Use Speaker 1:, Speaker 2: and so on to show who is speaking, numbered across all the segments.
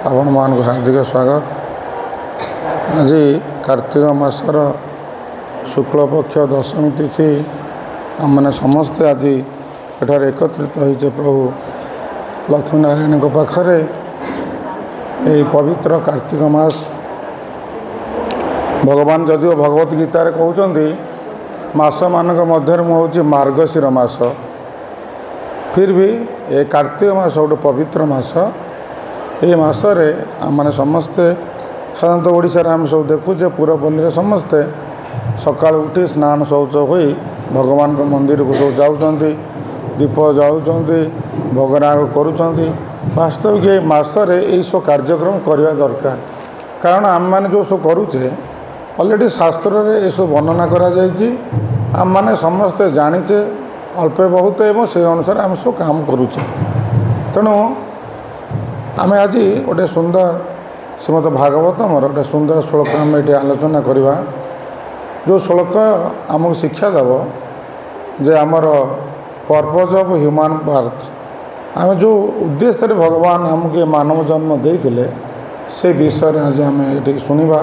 Speaker 1: आपण मान हार्दिक स्वागत। आज कार्तिक मासर शुक्ल पक्ष दशमी तिथि आम मैंने समस्ते आज एठार एकत्रित होइछे प्रभु लक्ष्मीनारायण पाखरे यही पवित्र कार्तिक मास। भगवान जदिव भगवत गीतार कहते मास मानक मध्य हूँ मार्गशीर मास, फिर भी ये कार्तिक मास गोटे पवित्र मास। ये मासरे आम समस्ते साधारणतः ओडिशा आम सब देखुचे पूरपल्ली समस्ते सकाल उठी स्नान शौच हो भगवान को मंदिर को सब जाऊँच, दीप जाऊँच, भोगराग करुँच। वास्तविक ये मासरे यही सब कार्यक्रम करवा दरकार, कारण आम मैंने जो सब करुचे अलरेडी शास्त्र रे ये सब वर्णना करा जायछि। आम मैंने समस्ते जानीचे अल्पे बहुत एवं से अनुसार आम सब काम करुचे। तेणु आम आज गोटे सुंदर श्रीमद भागवतम गोटे सुंदर श्लोक आम ये आलोचना करवा। जो श्लोक आमको शिक्षा देव जे आमर पर्पज ऑफ ह्यूमन बर्थ, आम जो उद्देश्य भगवान आमको मानव जन्म देते से विषय आज आम ये शुणा।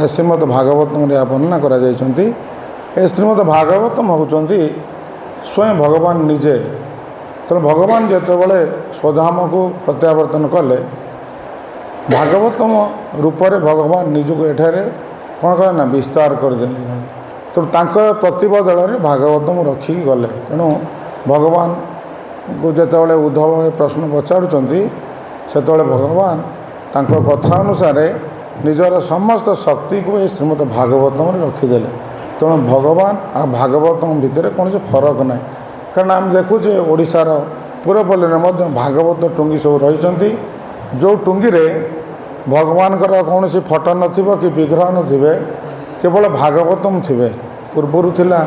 Speaker 1: श्रीमद भागवतम वर्णना करा जाइछन्ति। श्रीमद भागवतम होउछन्ति स्वयं भगवान निजे। तो भगवान जितेबाला स्वधाम को प्रत्यावर्तन कले भागवतम रूपरे भगवान निजक एठारे कौन कले ना विस्तार करदे। तो प्रतिबदल भागवतम रखिक गले। तेणु भगवान को जितेबाला उद्धव प्रश्न पचारुचंती सेतेबाला भगवान तांको कथा अनुसार निजर समस्त शक्ति को ये श्रीमद भागवतम रखीदे। तेणु भगवान आ भागवतम भितर कौन से फरक ना, कारण आम देखुचे ओडिशार पूरपल्ली में भागवत टुंगी सब रही। जो टुंगी रे भगवान कौन सी फटो नथिबो कि विग्रह नथिबे, केवल भागवतम थिबे। पूर्वर थिला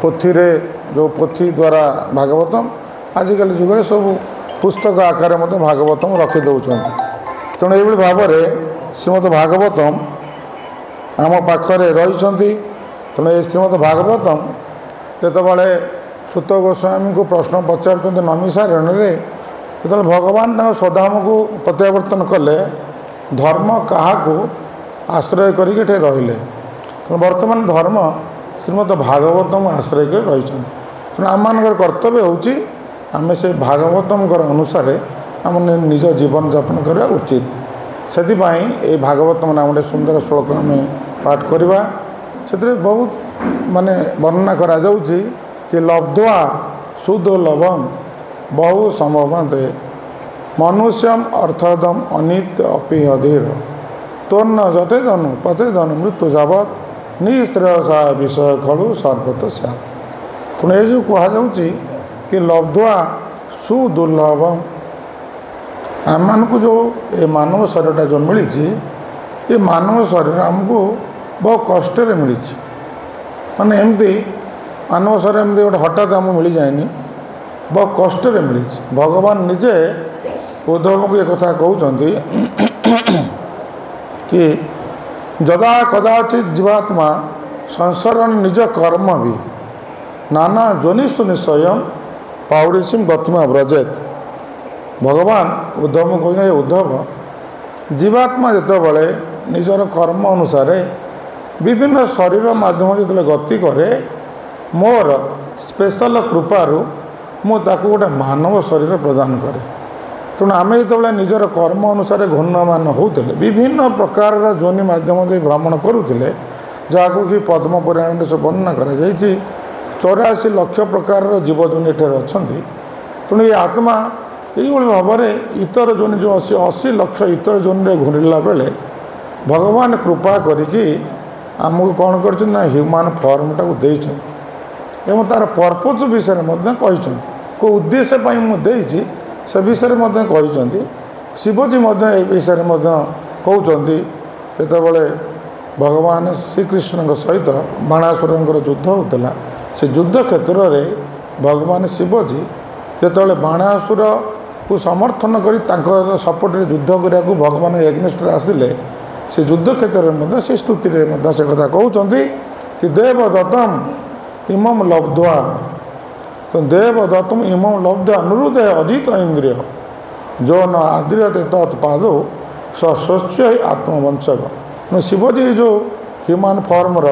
Speaker 1: पोथी रे जो पोथी द्वारा भागवतम, आजिकल जुग सब पुस्तक आकार मत भागवतम रखी दौरान। तेणु ये भाव में श्रीमद भागवतम आम पाखरे रही। तेणु ये श्रीमद भागवतम जितेबाला सुत गोस्वामी को प्रश्न पचार नमिसारण जो भगवान स्वधाम को प्रत्यावर्तन कले धर्म क्या आश्रय करके रहिले। तेणु बर्तमान धर्म श्रीमद भागवतम आश्रय कर रही। तेणु आम कर्तव्य होची आम से भागवतम अनुसार आम निज जीवन यापन करवा उचित। से भागवतम नाम गोटे सुंदर श्लोक आम पाठ करवा। से बहुत माने वर्णना करा जाउची कि लब्ध्वा सुदुर्लभम बहु संभवते मनुष्यम अर्थदम अनित्य अपि अधीर तोर्ण जते धनु पते धनु मृत्यु जावत निश्रेयसा विषय खलु सर्वत स्यात्। तेणु ये जो कहुच्छी कि लब्ध्वा सुदुर्लभम आम को जो ये मानव शरीरटा जो मिली, ये मानव शरीर आमको बहुत कष्ट मिली। माने एमती मानव शरीर एमती गोटे हठात आम मिल जाएनि, बहुत कष्ट मिली। भगवान निजे उद्धव को एक कथा कहते कि जदा कदाचित जीवात्मा संसरण निज कर्म भी नाना जोनिषु निश्चय पाउड़ीसी गतिमा व्रजेत। भगवान उद्धव को कहते उद्धव जीवात्मा जितेबाला निजर कर्म अनुसार विभिन्न शरीर माध्यम जो गति करे मोर स्पेशल कृपारू मुझे गोटे मानव शरीर प्रदान करे। तेणु आम जो निजर कर्म अनुसार घूर्णमान होते विभिन्न प्रकार जोनि माध्यम भ्रमण करुले, जहाँ कि पद्म पुराण से वर्णना करा जायछि 84 लाख प्रकार जीवजोनि एठारे अछंती। तेणु ये आत्मा यही भाव में इतर जोनि जो 80 लाख इतर जोनि घूरला बेले भगवान कृपा करिकी आमको कौन कर ह्यूमन फॉर्मटा को देइछन एवं तार पर्पज विषय में कही को उद्देश्य मुझे से विषय में कही। शिवजी विषय में कहते जितेबाला भगवान श्रीकृष्ण सहित बाणासुर युद्ध होता, से युद्ध क्षेत्र में भगवान शिवजी जितेबाला बाणासुर को समर्थन कर सपोर्ट युद्ध करने को भगवान एग्निस्ट आसिले, से युद्ध क्षेत्र में से स्तुति से कथा कहते कि देवदत्तम इमम लब्ध्वा। तो देवदत्तम इमम लब्ध्वा अनुरुद्ध अजित इंद्रिय जो न आदृयते तत्पादो स्वच्छ आत्मवंचक। शिवजी जो ह्यूमन फॉर्मर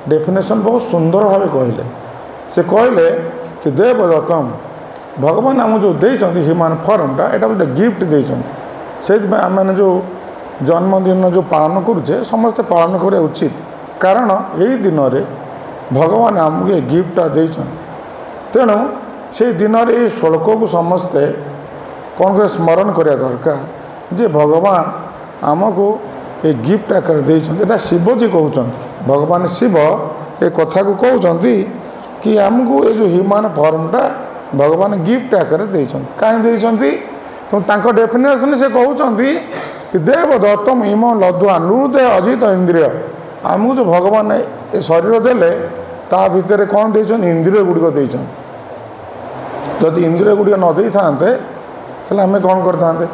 Speaker 1: डेफिनेशन बहुत सुंदर भाव कहले। से कहले कि देवदत्तम भगवान आम जो देइछन्ति ह्यूमन फॉर्मटा एटा गोटे गिफ्ट देइछन्ति। से आम जो जन्मदिन जो पालन करुचे समस्ते पालन करा उचित, कारण यही दिन में भगवान आमको ये गिफ्टा देइछन्ति। तेणु से दिन में ये श्लोक को समस्ते कौन कर स्मरण करा दरकार जे भगवान आमको ये गिफ्ट आकार देइछन्ति। एटा शिवजी कहउछन्ति, भगवान शिव ये कथा को कहउछन्ति कि आमको ये जो ह्यूमन फॉर्मटा भगवान गिफ्ट आकार देइछन्ति। काहे देइछन्ति तो तांको डेफिनेशन से कहउछन्ति कि देवदत्तम इम लद्वा नृदय अजित इंद्रिय। आमको जो भगवान ये शरीर देले ता भितर कौन देइछन्ति इंद्रिय गुड़िक देइछन्ति। जदि इंद्रिय गुड़िक न देई थांते ताहले आमे कौन करथांते?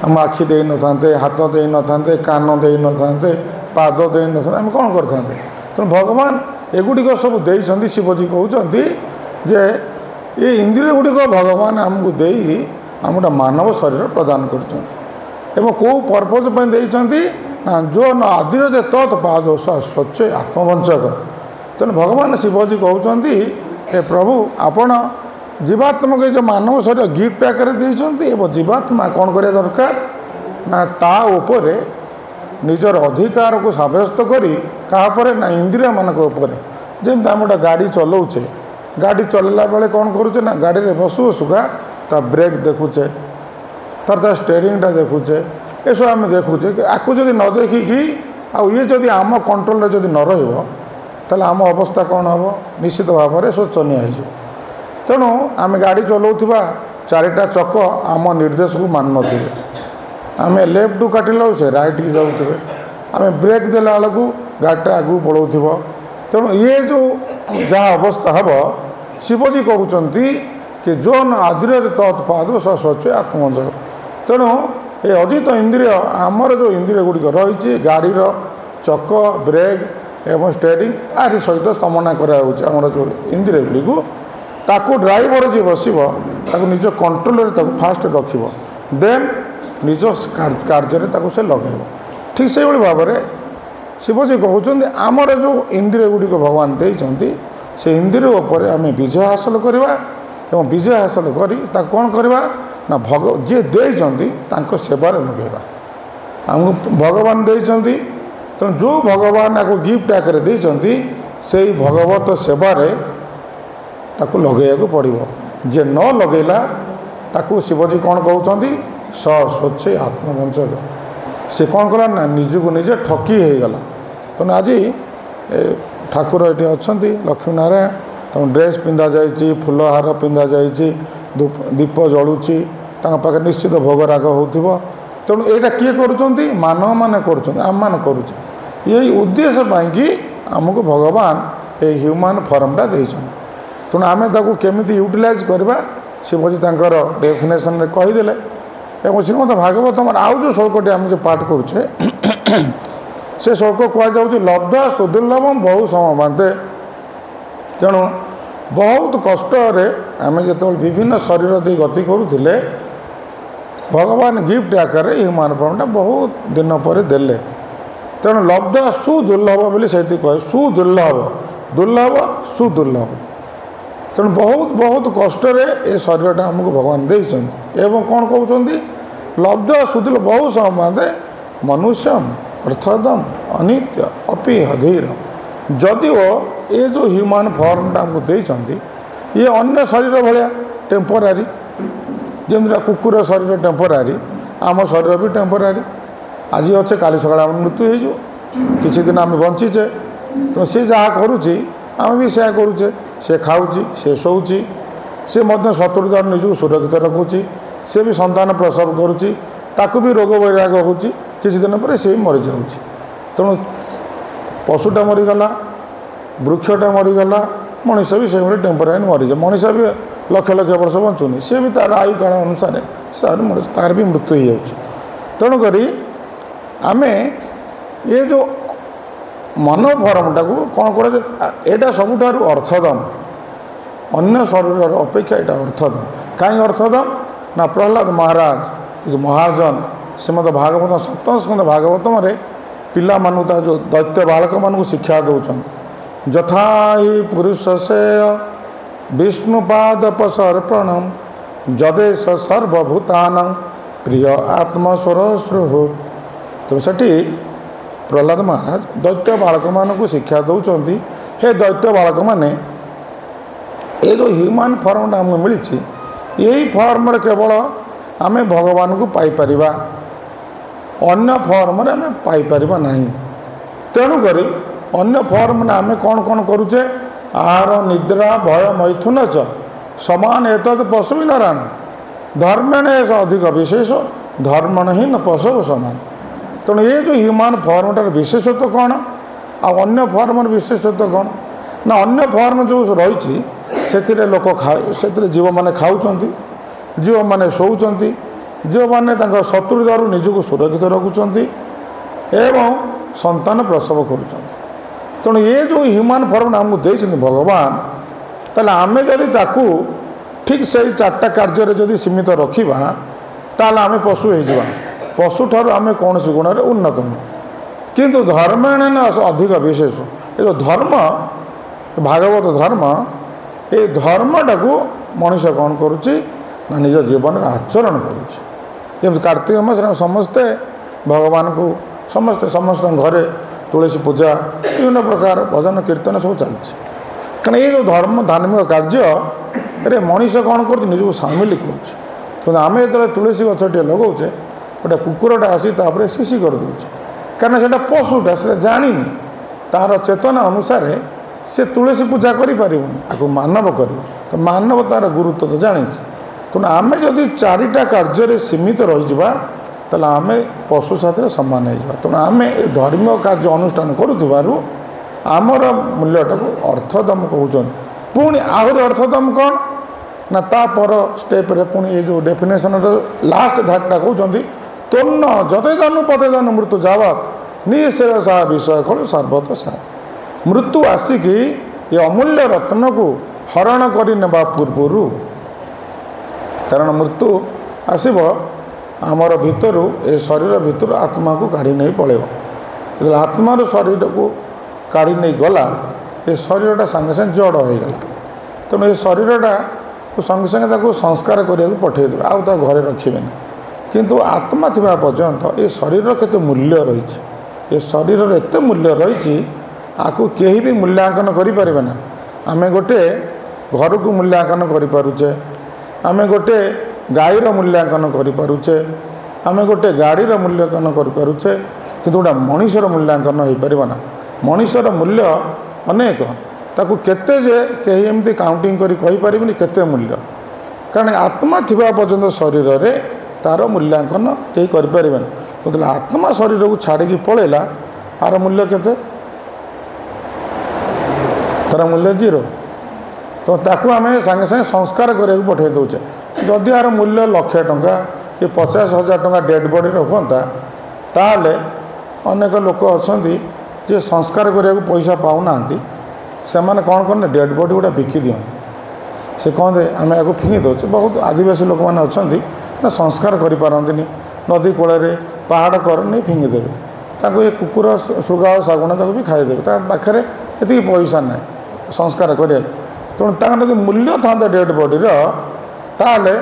Speaker 1: आम आखि दे न थांते, हाथ दे न थांते, कान दे न थांते, पाद दे न थांते, आम कौन करथांते? तेणु भगवान एगुड़िक सब देइछन्ति। शिवजी कहउछन्ति जे ये इंद्रिय गुड़िक भगवान आमको देई आम गोटे मानव शरीर प्रदान करछन्ति। एवं कौ पर्पज पे देइछन्ति ना जो न आदिर तत्पाद स्वच्छ आत्मवंचक। तेणु भगवान शिवजी कहउछन्ति हे प्रभु आपण जीवात्मा के जो मानव शरीर गिफ्ट आकार देइछन्ति एवं जीवात्मा कौन करिया दरकार ना ता उपरे निजर अधिकार को साब्यस्त करी कापर ना इंद्रिय मानक उपरे। जेमति आम गोटे गाड़ी चलाउछे, गाड़ी चलैला बेले कौन करुचे ना गाड़ी रे बसु बसुका ता ब्रेक देखुचे, तार स्टेयरिंगटा देखुचे, ये सब आम देखुचे कि आपको जब न देखिकी आउ ये जदि आम कंट्रोल जदि न रहिबो ताहले आम अवस्था कौन हम निश्चित भाव में शोचनीय हो। तेणु आम गाड़ी चलाउथिबा चारिटा चक आम निर्देश को मान नथिबे, आम लेफ्ट टू काटिला से राइट की जाउथिबे, आम ब्रेक देला बेलू गाड़ीटा आगू पलाउथिबो। तेणु ये जो जहाँ अवस्था हम शिवजी कहउछन्ति कि जो न आदिर तत्पाद स्वच्छ आत्मवंचक। तेणु ये अजित इंद्रिय आमर जो इंद्रिय गुड़िक रही गाड़ीर चक ब्रेक एवं स्टेयरिंग आदि सहित स्तमना करार जो इंद्रिय गुड़ी ताकू ड्राइवर जी बसब ताकू निज कंट्रोल फास्ट रख देन निज कार्य से लगे। ठीक से भाव में शिवजी कहते आमर जो इंद्रिय गुड़िक भगवान देइछन्ति से इंद्रिय उपर आम विजय हासिल करवा एवं विजय हासिल करी कौन करवा ना जे देइछन्ति तांको सेवार लगेगा। आमको भगवान देइछन्ति तेणु जो भगवान आपको गिफ्ट आकार देइछन्ति से भगवत सेवारे ताकू लगेगा पड़ो। जे न लगेला ताकू शिवजी कौन कहउछन्ति स्वच्छ आत्मवंचक। से कौन कला ना निजको निजे ठकी हो गला। तेणु आज ठाकुर ये अच्छा लक्ष्मी नारायण तुम ड्रेस पिंधा जाइए, फूलहार पिंधा जाइए, दीप जलुची पाखे निश्चित भोगराग हो। तेणु यहाँ किए करुँच मानव मैंने आम मैंने करुचे यही उद्देश्य कि आमको भगवान ये ह्यूमन फॉर्मटा देइछन। तेणु आम ताकू केमिति यूटिलाइज करवा शिवजी तांकर डेफिनेशन रे कहीदेले। एवं श्रीमद भागवत आउ जो श्लोकटी आम जो पाठ करुचे से श्लोक कहुच्छे लब्धा सुदुर्लभम बहु समबांते। तेणु बहुत कष्ट आम जो विभिन्न शरीर दे गति करुले भगवान गिफ्ट आकार ह्यूमन फॉर्मटा बहुत दिन पर देले। तेणु लब्ध सुदुर्लभ बोली से कहे सुदुर्लभ दुर्लभ सुदुर्लभ। तेणु बहुत बहुत कष्ट ये शरीरटा आमको भगवान देइछन्ति। एवं कौन कहउछन्ति लब्ध सुदुर्लभ बहु समबांते मनुष्यम अर्थदम अनित्य अपि हधीर। जदिओ ये जो ह्यूमन फॉर्मटा आमको देइछन्ति ये अन्य शरीर भाया टेम्पोरारी, जमीन कुकुर शरीर टेम्पोरारी आम शरीर भी टेम्पोरारी। आज अच्छे काली सकाल आम मृत्यु हो किसी दिन आम बंचीचे। तो सी जहाँ करुच्ची आम भी से करुचे, से खाऊँची से शोची सी शत्रुतार निजक सुरक्षित रखुची, सी भी संतान प्रसव करुच्ची ताकू भी रोग वैराग हो किसी दिन पर सी मरी जाऊँगी। तेणु पशुटा मरीगला, वृक्षटा मरीगला, मनीष भी से टेम्पोरारी मरीजाए। मनीष भी लक्ष लक्ष वर्ष बंचुनी, सी भी तार आयु काल अनुसार तार भी मृत्यु हो जाऊँगी। तेणुक आम ये जो मन फॉर्मटा को कौन कर सबुठार अर्थदम अन्य शरीर अपेक्षा यहाँ अर्थदम। कहीं अर्थदम ना प्रहलाद महाराज महाजन श्रीमद भागवत सप्तम स्कंद भागवतम पिला जो दैत्य बालक मान शिक्षा दौरान यथा ही पुरुष से विष्णुपादपसर्पणम जदेश सर्वभूतान प्रिय आत्मस्वर स्रुह। तो सेठी प्रहलाद महाराज दैत्य बालक मान शिक्षा दौरान हे दैत्य बालक मैंने ये जो ह्यूमन फॉर्मटा आमको मिली यही फॉर्म केवल आम भगवान को पाइपर अन्य फॉर्म आम पाइपर ना तेणुक अन्य फॉर्म आम कौन कौन करुचे आहार निद्रा भय मैथुन च समान एतद पशु नारायण धर्मेण अधिक विशेष धर्मण ही न पशु समान। तेणु ये जो ह्यूमन फॉर्मटार विशेषत्व कौन अन्य फॉर्म विशेषत्व कौन ना अन्य फॉर्म जो रही से लोक से जीव मैंने खाऊँ जीव मैंने शोचुं जीव मैंने शत्रु दारू निजक सुरक्षित रखुंट एवं संतान प्रसव करुँच। तेणु ये जो ह्यूमन फॉर्म आमको देते भगवान ताले आमे जदि ताकू ठीक से चार्टा कार्य जदि सीमित रखा ताल आम पशु हो पशु ठार आम कौन गुण में उन्नत नुह किंतु धर्मेण अधिक विशेष ये जो धर्म भागवत धर्म ये धर्मटा को मनुष्य कौन करुच्ची ना निज जीवन आचरण करुच्ची। कार्तिक मास समस्ते भगवान को समस्ते समस्त घरे तुलसी पूजा विभिन्न प्रकार भजन कीर्तन सब चलती कारण ये जो धर्म धार्मिक कार्य मनुष्य कौन कर निजक सामिल करें जो तुलसी गछटे लगाऊे गोटे कुकुरटा आसी शिशी करदे कारण से पशुटा से जानी तार चेतना अनुसार से तुलसी पूजा करें मानव कर तो मानव तार गुरुत्व तो जानी तेणु आम जदि चारिटा कार्य सीमित रही आम पशु साथी सामान हो तेणु आम धर्म कार्य अनुष्ठान करूँ आमर मूल्यटा को अर्थदम कहते पुणी आहरी अर्थदम कौन ना तापर स्टेप पुणी ये जो डेफिनेशन लास्ट धारटा कहते तोन्न जते जानु पते जानु मृत्यु जावत निशेर सा विषय खल सर्वत सा मृत्यु आसिक ये अमूल्य रत्न को हरण करने पूर्वर कारण मृत्यु आसब आमर भितर ए शरीर भितर आत्मा को काढ़ी नहीं पड़ेगा जो आत्मार शरीर को काढ़ी नहीं गला ये शरीरटा संगे संगे जड़ हो गला तेणु ये शरीरटा संगे संगे संस्कार करने पठेदेवे आउ घरे रखिए किंतु आत्मा थिबा पर्यंत ये शरीर केते मूल्य रही ये शरीर एत मूल्य रही आपको कहीं भी मूल्यांकन करें ना आम गोटे घर को मूल्यांकन करें आम गोटे गाईर मूल्यांकन करें आम गोटे गाड़ीर मूल्यांकन करें किंतु गोटे मनीषर मूल्यांकन हो पार ना मनीषर मूल्य अनेक ताकू केते जे कहीं एमती काउंटिंग करी केते मूल्य कारण आत्मा थिबा पर्यंत शरीर रे तार मूल्यांकन कहीं करें मतलब आत्मा शरीर को छाड़ी पलैला आर मूल्य केते तार मूल्य जीरो तो ताकू आम सांगे सांगे संस्कार करने पठे दौचे जदि यार मूल्य लक्षे टंका कि 50,000 टंका डेड बॉडी रखता ताले अनेक लोक अच्छा जे संस्कार करने पैसा पाऊना से मैंने कौन करने डेड बॉडी गुड़ा बिकी दिखती से कहते आम या फिंगी दौचे बहुत आदिवासी लोक मैंने अच्छा ना संस्कार करें नदी कूल पहाड़ कर नहीं फिंगिदेवे ताको ये कुकुर सुगा शागुणा भी खाईदेवे पाखे ये पैसा ना संस्कार करें तेणु ताकि मूल्य था डेड बॉडीर ताले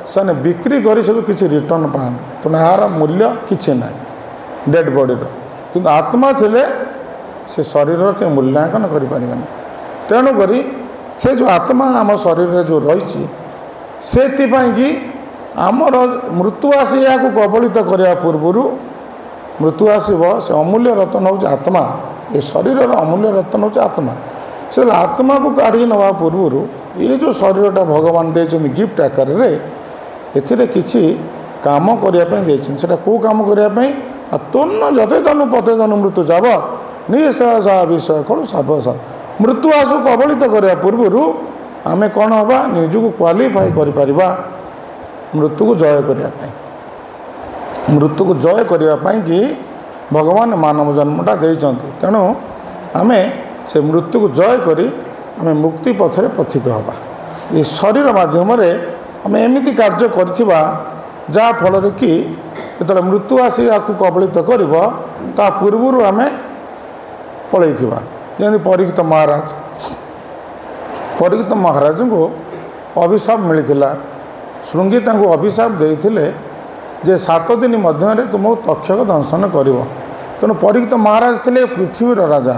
Speaker 1: से बिक्री कर किसी रिटर्न पाते तेणु यार मूल्य किसी ना डेड बॉडीर कि आत्मा थिले से शरीर के मूल्यांकन करें तेणुक से जो आत्मा आम शरीर जो रही से कि आमर मृत्यु आसी या कबलित करने पूर्वर मृत्यु आसब से अमूल्य रत्न हूँ आत्मा ये शरीर अमूल्य रत्न हूँ आत्मा से आत्मा को काढ़ी नवा पूर्वर ये जो शरीरटा भगवान देते गिफ्ट आकार एथिरे किसी काम करने से कौ काम करने तोन्न जते तनु पते तनु मृत्यु जाव निशा विषय खल सर्वसा मृत्यु आसु कबलित करने पूर्वर आम कौन हवा निजक क्वालिफाई करिपरिबा मृत्यु को जय करने मृत्यु को जय करने कि भगवान मानव जन्मटा देते तेणु आम से मृत्यु को जय करी आम मुक्ति पथरे पथिक हवा ये शरीर माध्यम आम एमती कार्य करथिबा जा फल कि ଯେତେବେଳେ ମୃତ୍ୟୁ ଆସି ଆକୁ କବଳିତ କରିବ ତା ପୂର୍ବରୁ ଆମେ ପଳେଇଥିବା। ଯେମିତି ପରୀକ୍ଷିତ ମହାରାଜଙ୍କୁ ଅଭିଶାପ ମିଳିଥିଲା। ଶୃଙ୍ଗି ତାଙ୍କୁ ଅଭିଶାପ ଦେଇଥିଲେ ଯେ 7 ଦିନ ମଧ୍ୟରେ ତୁମକୁ ତକ୍ଷକ ଦଂଶନ କରିବ। ତେଣୁ ପରୀକ୍ଷିତ ମହାରାଜ ଥିଲେ ପୃଥିବୀର ରାଜା,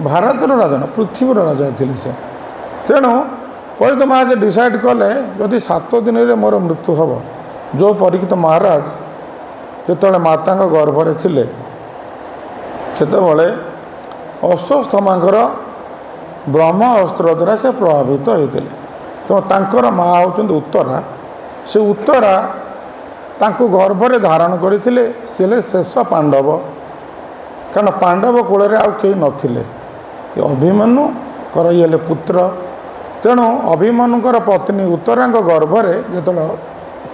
Speaker 1: ଭାରତର ରାଜା ନା, ପୃଥିବୀର ରାଜା ଥିଲେ ସେ। ତେଣୁ ପରୀକ୍ଷିତ ମହାରାଜ ଡିସାଇଡ଼୍ କଲେ ଯଦି 7 ଦିନରେ ମୋର ମୃତ୍ୟୁ ହେବ। ଯେଉଁ ପରୀକ୍ଷିତ ମହାରାଜ ଯେତେବେଳେ ମାତାଙ୍କ ଗର୍ଭରେ ଥିଲେ ସେତେବେଳେ ଅଶ୍ୱତ୍ଥାମାଙ୍କର ବ୍ରହ୍ମ ଅସ୍ତ୍ର ଦ୍ୱାରା ସେ ପ୍ରଭାବିତ ହୋଇଥିଲେ। ତେଣୁ ତାଙ୍କର ମା ହେଉଛନ୍ତି ଉତ୍ତରା। ସେ ଉତ୍ତରା ତାଙ୍କୁ ଗର୍ଭରେ ଧାରଣ କରିଥିଲେ। ସେ ହେଲେ ଶେଷ ପାଣ୍ଡବ, କାରଣ ପାଣ୍ଡବ କୂଳରେ ଆଉ କେହି ନଥିଲେ। ଅଭିମନ୍ୟୁଙ୍କର ଇଏ ହେଲେ ପୁତ୍ର। ତେଣୁ ଅଭିମନ୍ୟୁଙ୍କର ପତ୍ନୀ ଉତ୍ତରାଙ୍କ ଗର୍ଭରେ ଯେତେବେଳେ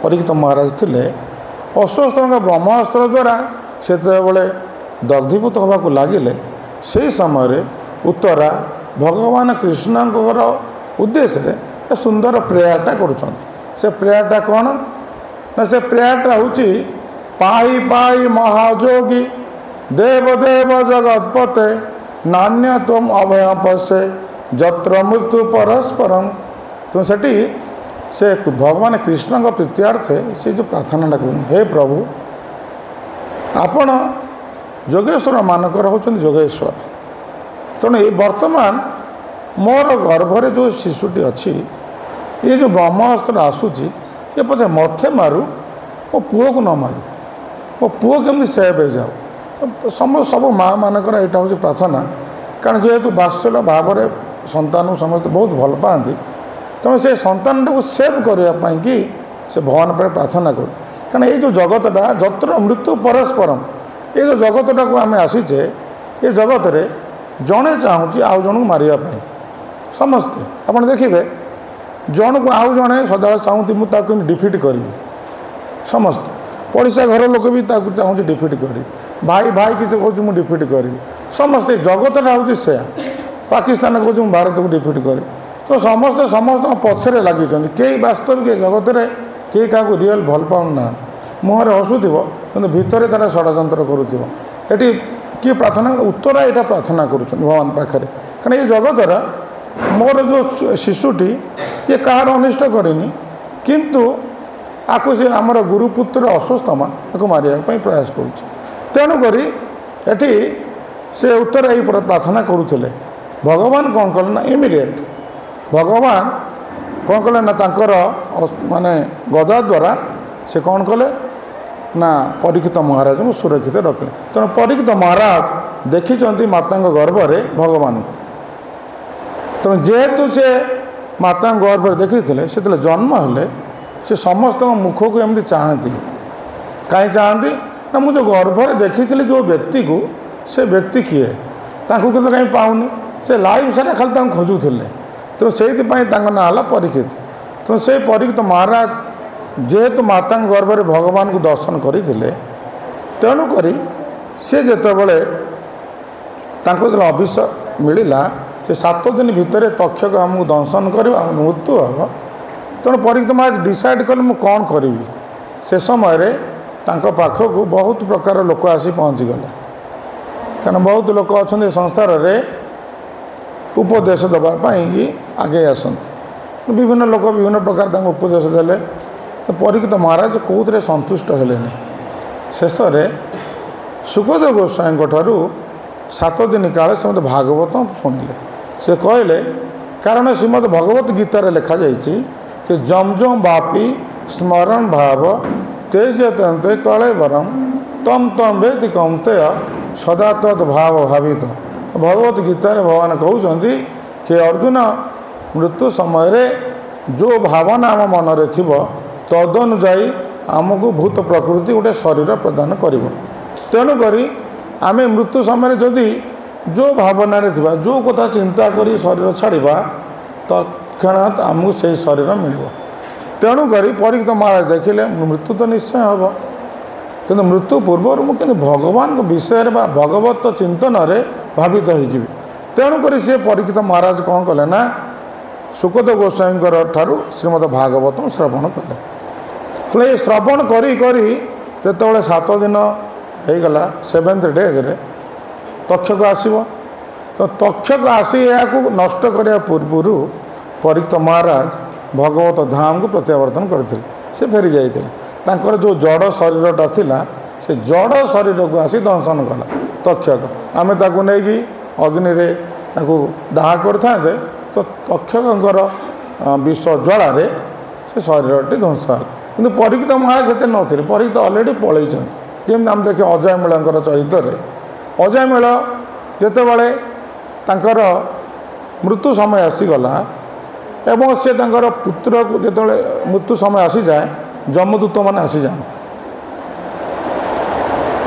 Speaker 1: ପରୀକ୍ଷିତ ମହାରାଜ ଥିଲେ, ଅଶ୍ୱତ୍ଥାମାଙ୍କ ବ୍ରହ୍ମ ଅସ୍ତ୍ର ଦ୍ୱାରା ସେତେବେଳେ ଦଗ୍ଧୀଭୂତ ହେବାକୁ ଲାଗିଲେ। ସେହି ସମୟରେ ଉତ୍ତରା ଭଗବାନ କୃଷ୍ଣଙ୍କର ଉଦ୍ଦେଶ୍ୟରେ ସୁନ୍ଦର ପ୍ରେୟାରଟା କରୁଛନ୍ତି। ସେ ପ୍ରେୟାରଟା କ'ଣ ନା, ସେ ପ୍ରେୟାରଟା ହେଉଛି ପାହି ପାହି ମହାଯୋଗୀ ଦେବ ଦେବ ଜଗତପତେ ନାନ୍ୟ ତୁମ ଅଭୟ ପଶେ ଯତ୍ର ମୃତ୍ୟୁ ପରସ୍ପରମ୍। ତେଣୁ ସେଠି ସେ ଭଗବାନ କୃଷ୍ଣଙ୍କ ପ୍ରୀତ୍ୟାର୍ଥେ ସେ ଯେଉଁ ପ୍ରାର୍ଥନାଟା କରୁଛନ୍ତି, ହେ ପ୍ରଭୁ ଆପଣ ଯୋଗେଶ୍ୱର ମାନଙ୍କର ହେଉଛନ୍ତି ଯୋଗେଶ୍ୱର। ତେଣୁ ଏ ବର୍ତ୍ତମାନ ମୋର ଗର୍ଭରେ ଯେଉଁ ଶିଶୁଟି ଅଛି, ଏ ଯେଉଁ ବ୍ରହ୍ମାସ୍ତ୍ର ଆସୁଛି, ଏ ପଛେ ମତେ ମାରୁ, ମୋ ପୁଅକୁ ନ ମାରୁ, ମୋ ପୁଅ କେମିତି ସେଭ୍ ହେଇଯାଉ। ସବୁ ମାଆ ମାନଙ୍କର ଏଇଟା ହେଉଛି ପ୍ରାର୍ଥନା। କାରଣ ଯେହେତୁ ବାତ୍ସଲ୍ୟ ଭାବରେ ସନ୍ତାନକୁ ସମସ୍ତେ ବହୁତ ଭଲ ପାଆନ୍ତି, ତେଣୁ ସେ ସନ୍ତାନଟାକୁ ସେଭ୍ କରିବା ପାଇଁକି ସେ ଭଗବାନ ଉପରେ ପ୍ରାର୍ଥନା କରୁ। କାରଣ ଏଇ ଯେଉଁ ଜଗତଟା ଯତ୍ର ମୃତ୍ୟୁ ପରସ୍ପରମ୍, ଏ ଯେଉଁ ଜଗତଟାକୁ ଆମେ ଆସିଛେ, ଏ ଜଗତରେ ଜଣେ ଚାହୁଁଛି ଆଉ ଜଣକୁ ମାରିବା ପାଇଁ। ସମସ୍ତେ ଆପଣ ଦେଖିବେ ଜଣକୁ ଆଉ ଜଣେ ସଦାବେଳେ ଚାହୁଁଛି ମୁଁ ତାକୁ କେମିତି ଡିଫିଟ୍ କରିବି। ସମସ୍ତେ ପଡ଼ିଶା ଘର ଲୋକ ବି ତାକୁ ଚାହୁଁଛି ଡିଫିଟ୍ କରିବି। ଭାଇ କିଛି କହୁଛି ମୁଁ ଡିଫିଟ୍ କରିବି। ସମସ୍ତେ ଜଗତଟା ହେଉଛି ସେୟା। ପାକିସ୍ତାନ କହୁଛି ମୁଁ ଭାରତକୁ ଡିଫିଟ୍ କରିବି। ତ ସମସ୍ତେ ସମସ୍ତଙ୍କ ପଛରେ ଲାଗିଛନ୍ତି। କେହି ବାସ୍ତବିକ ଜଗତରେ କେହି କାହାକୁ ରିଅଲ୍ ଭଲ ପାଉନାହାନ୍ତି। ମୁହଁରେ ହସୁଥିବ କିନ୍ତୁ ଭିତରେ ତାরা ଷଡ଼ଯନ୍ତ୍ର କରୁଥିବ। ଏଠି କିଏ ପ୍ରାର୍ଥନା, ଉତ୍ତରା ଏଇଟା ପ୍ରାର୍ଥନା କରୁଛନ୍ତି ଭଗବାନ ପାଖରେ। କାରଣ ଏ ଜଗତର ମୋର ଯେଉଁ ଶିଶୁଟି ଇଏ କାହାର ଅନିଷ୍ଟ କରିନି, କିନ୍ତୁ ଆକୁ ସେ ଆମର ଗୁରୁପୁତ୍ର ଅଶ୍ୱତ୍ଥାମା ତାକୁ ମାରିବା ପାଇଁ ପ୍ରୟାସ କରୁଛି। ତେଣୁକରି ଏଠି ସେ ଉତ୍ତର ଏଇ ପ୍ରାର୍ଥନା କରୁଥିଲେ। ଭଗବାନ କ'ଣ କଲେ ନା, ଇମିଡ଼ିଏଟ୍ ଭଗବାନ କ'ଣ କଲେ ନା, ତାଙ୍କର ମାନେ ଗଦା ଦ୍ୱାରା ସେ କ'ଣ କଲେ ନା ପରୀକ୍ଷିତ ମହାରାଜଙ୍କୁ ସୁରକ୍ଷିତ ରଖିଲେ। ତେଣୁ ପରୀକ୍ଷିତ ମହାରାଜ ଦେଖିଛନ୍ତି ମାତାଙ୍କ ଗର୍ଭରେ ଭଗବାନଙ୍କୁ। ତେଣୁ ଯେହେତୁ ସେ ମାତାଙ୍କ ଗର୍ଭରେ ଦେଖିଥିଲେ, ସେତେବେଳେ ଜନ୍ମ ହେଲେ ସେ ସମସ୍ତଙ୍କ ମୁଖକୁ ଏମିତି ଚାହାନ୍ତି। କାହିଁ ଚାହାନ୍ତି ନା, ମୁଁ ଯେଉଁ ଗର୍ଭରେ ଦେଖିଥିଲି ଯେଉଁ ବ୍ୟକ୍ତିକୁ, ସେ ବ୍ୟକ୍ତି କିଏ, ତାଙ୍କୁ କିନ୍ତୁ କାହିଁ ପାଉନି। ସେ ଲାଇଫ୍ ସାରା ଖାଲି ତାଙ୍କୁ ଖୋଜୁଥିଲେ। ତେଣୁ ସେଇଥିପାଇଁ ତାଙ୍କ ନାଁ ହେଲା ପରୀକ୍ଷିତ। ତେଣୁ ସେଇ ପରୀକ୍ଷିତ ମହାରାଜ ଯେହେତୁ ମାତାଙ୍କ ଗର୍ଭରେ ଭଗବାନଙ୍କୁ ଦର୍ଶନ କରିଥିଲେ, ତେଣୁକରି ସେ ଯେତେବେଳେ ତାଙ୍କୁ ଯେତେବେଳେ ଅଭିଶାପ ମିଳିଲା ସେ 7 ଦିନ ଭିତରେ ତକ୍ଷକ ଆମକୁ ଦଂଶନ କରିବ, ଆମ ମୃତ୍ୟୁ ହେବ। ତେଣୁ ପରୀକ୍ଷିତ ମହାରାଜ ଡିସାଇଡ଼୍ କଲେ ମୁଁ କ'ଣ କରିବି। ସେ ସମୟରେ ତାଙ୍କ ପାଖକୁ ବହୁତ ପ୍ରକାର ଲୋକ ଆସି ପହଞ୍ଚିଗଲେ। କାରଣ ବହୁତ ଲୋକ ଅଛନ୍ତି ଏ ସଂସାରରେ ଉପଦେଶ ଦେବା ପାଇଁକି ଆଗେଇ ଆସନ୍ତି। ବିଭିନ୍ନ ଲୋକ ବିଭିନ୍ନ ପ୍ରକାର ତାଙ୍କୁ ଉପଦେଶ ଦେଲେ। ପରୀକ୍ଷିତ ମହାରାଜ କେଉଁଥିରେ ସନ୍ତୁଷ୍ଟ ହେଲେନି। ଶେଷରେ ସୁଖଦେବ ଗୋସ୍ୱାମୀଙ୍କ ଠାରୁ 7 ଦିନ କାଳେ ସେ ମୋତେ ଭାଗବତ ଶୁଣିଲେ। ସେ କହିଲେ, କାରଣ ଶ୍ରୀମଦ୍ ଭଗବତ ଗୀତାରେ ଲେଖାଯାଇଛି କି ଜମ୍ ଜମ୍ ବାପି ସ୍ମରଣ ଭାବ ତେଜତେ କଳେବରମ୍ ତମ୍ ତମ୍ ବେତି କୌନ୍ତେୟ ସଦା ତଦ୍ ଭାବ ଭାବିତ। ଭଗବତ ଗୀତାରେ ଭଗବାନ କହୁଛନ୍ତି କି ଅର୍ଜୁନ, ମୃତ୍ୟୁ ସମୟରେ ଯେଉଁ ଭାବନା ଆମ ମନରେ ଥିବ ତଦନୁଯାୟୀ ଆମକୁ ଭୂତ ପ୍ରକୃତି ଗୋଟେ ଶରୀର ପ୍ରଦାନ କରିବ। ତେଣୁକରି ଆମେ ମୃତ୍ୟୁ ସମୟରେ ଯଦି ଯେଉଁ ଭାବନାରେ ଥିବା, ଯେଉଁ କଥା ଚିନ୍ତା କରି ଶରୀର ଛାଡ଼ିବା, ତତ୍କ୍ଷଣାତ୍ ଆମକୁ ସେହି ଶରୀର ମିଳିବ। ତେଣୁକରି ପରୀକ୍ଷିତ ମହାରାଜ ଦେଖିଲେ ମୃତ୍ୟୁ ତ ନିଶ୍ଚୟ ହେବ, କିନ୍ତୁ ମୃତ୍ୟୁ ପୂର୍ବରୁ ମୁଁ କିନ୍ତୁ ଭଗବାନଙ୍କ ବିଷୟରେ ବା ଭଗବତ ଚିନ୍ତନରେ ଭାବିତ ହୋଇଯିବି। ତେଣୁକରି ସେ ପରୀକ୍ଷିତ ମହାରାଜ କ'ଣ କଲେ ନା, ସୁଖଦେବ ଗୋସ୍ୱାମୀଙ୍କର ଠାରୁ ଶ୍ରୀମଦ୍ ଭାଗବତ ଶ୍ରବଣ କଲେ। ତେଣୁ ଏ ଶ୍ରବଣ କରି କରି ଯେତେବେଳେ 7 ଦିନ ହେଇଗଲା 7th ଡେରେ ତକ୍ଷକ ଆସିବ। ତ ତକ୍ଷକ ଆସି ଏହାକୁ ନଷ୍ଟ କରିବା ପୂର୍ବରୁ ପରୀକ୍ଷିତ ମହାରାଜ ଭଗବତ ଧାମକୁ ପ୍ରତ୍ୟାବର୍ତ୍ତନ କରିଥିଲେ। ସେ ଫେରି ଯାଇଥିଲେ। ତାଙ୍କର ଯେଉଁ ଜଡ଼ ଶରୀରଟା ଥିଲା ସେ ଜଡ଼ ଶରୀରକୁ ଆସି ଦଂଶନ କଲା ତକ୍ଷକ। ଆମେ ତାକୁ ନେଇକି ଅଗ୍ନିରେ ତାକୁ ଦାହ କରିଥାନ୍ତେ ତ ତକ୍ଷକଙ୍କର ବିଷ ଜ୍ୱାଳାରେ ସେ ଶରୀରଟି ଧ୍ୱଂସ ହେଲା। କିନ୍ତୁ ପରୀକ୍ଷିତ ମହାରାଜ ସେତେ ନଥିଲେ। ପରୀକ୍ଷିତ ଅଲରେଡ଼ି ପଳେଇଛନ୍ତି। ଯେମିତି ଆମେ ଦେଖିବା ଅଜୟମେଳଙ୍କର ଚରିତ୍ରରେ ଅଜୟମେଳ ଯେତେବେଳେ ତାଙ୍କର ମୃତ୍ୟୁ ସମୟ ଆସିଗଲା ଏବଂ ସେ ତାଙ୍କର ପୁତ୍ରକୁ ଯେତେବେଳେ ମୃତ୍ୟୁ ସମୟ ଆସିଯାଏ ଯମଦୂତମାନେ ଆସିଯାଆନ୍ତି।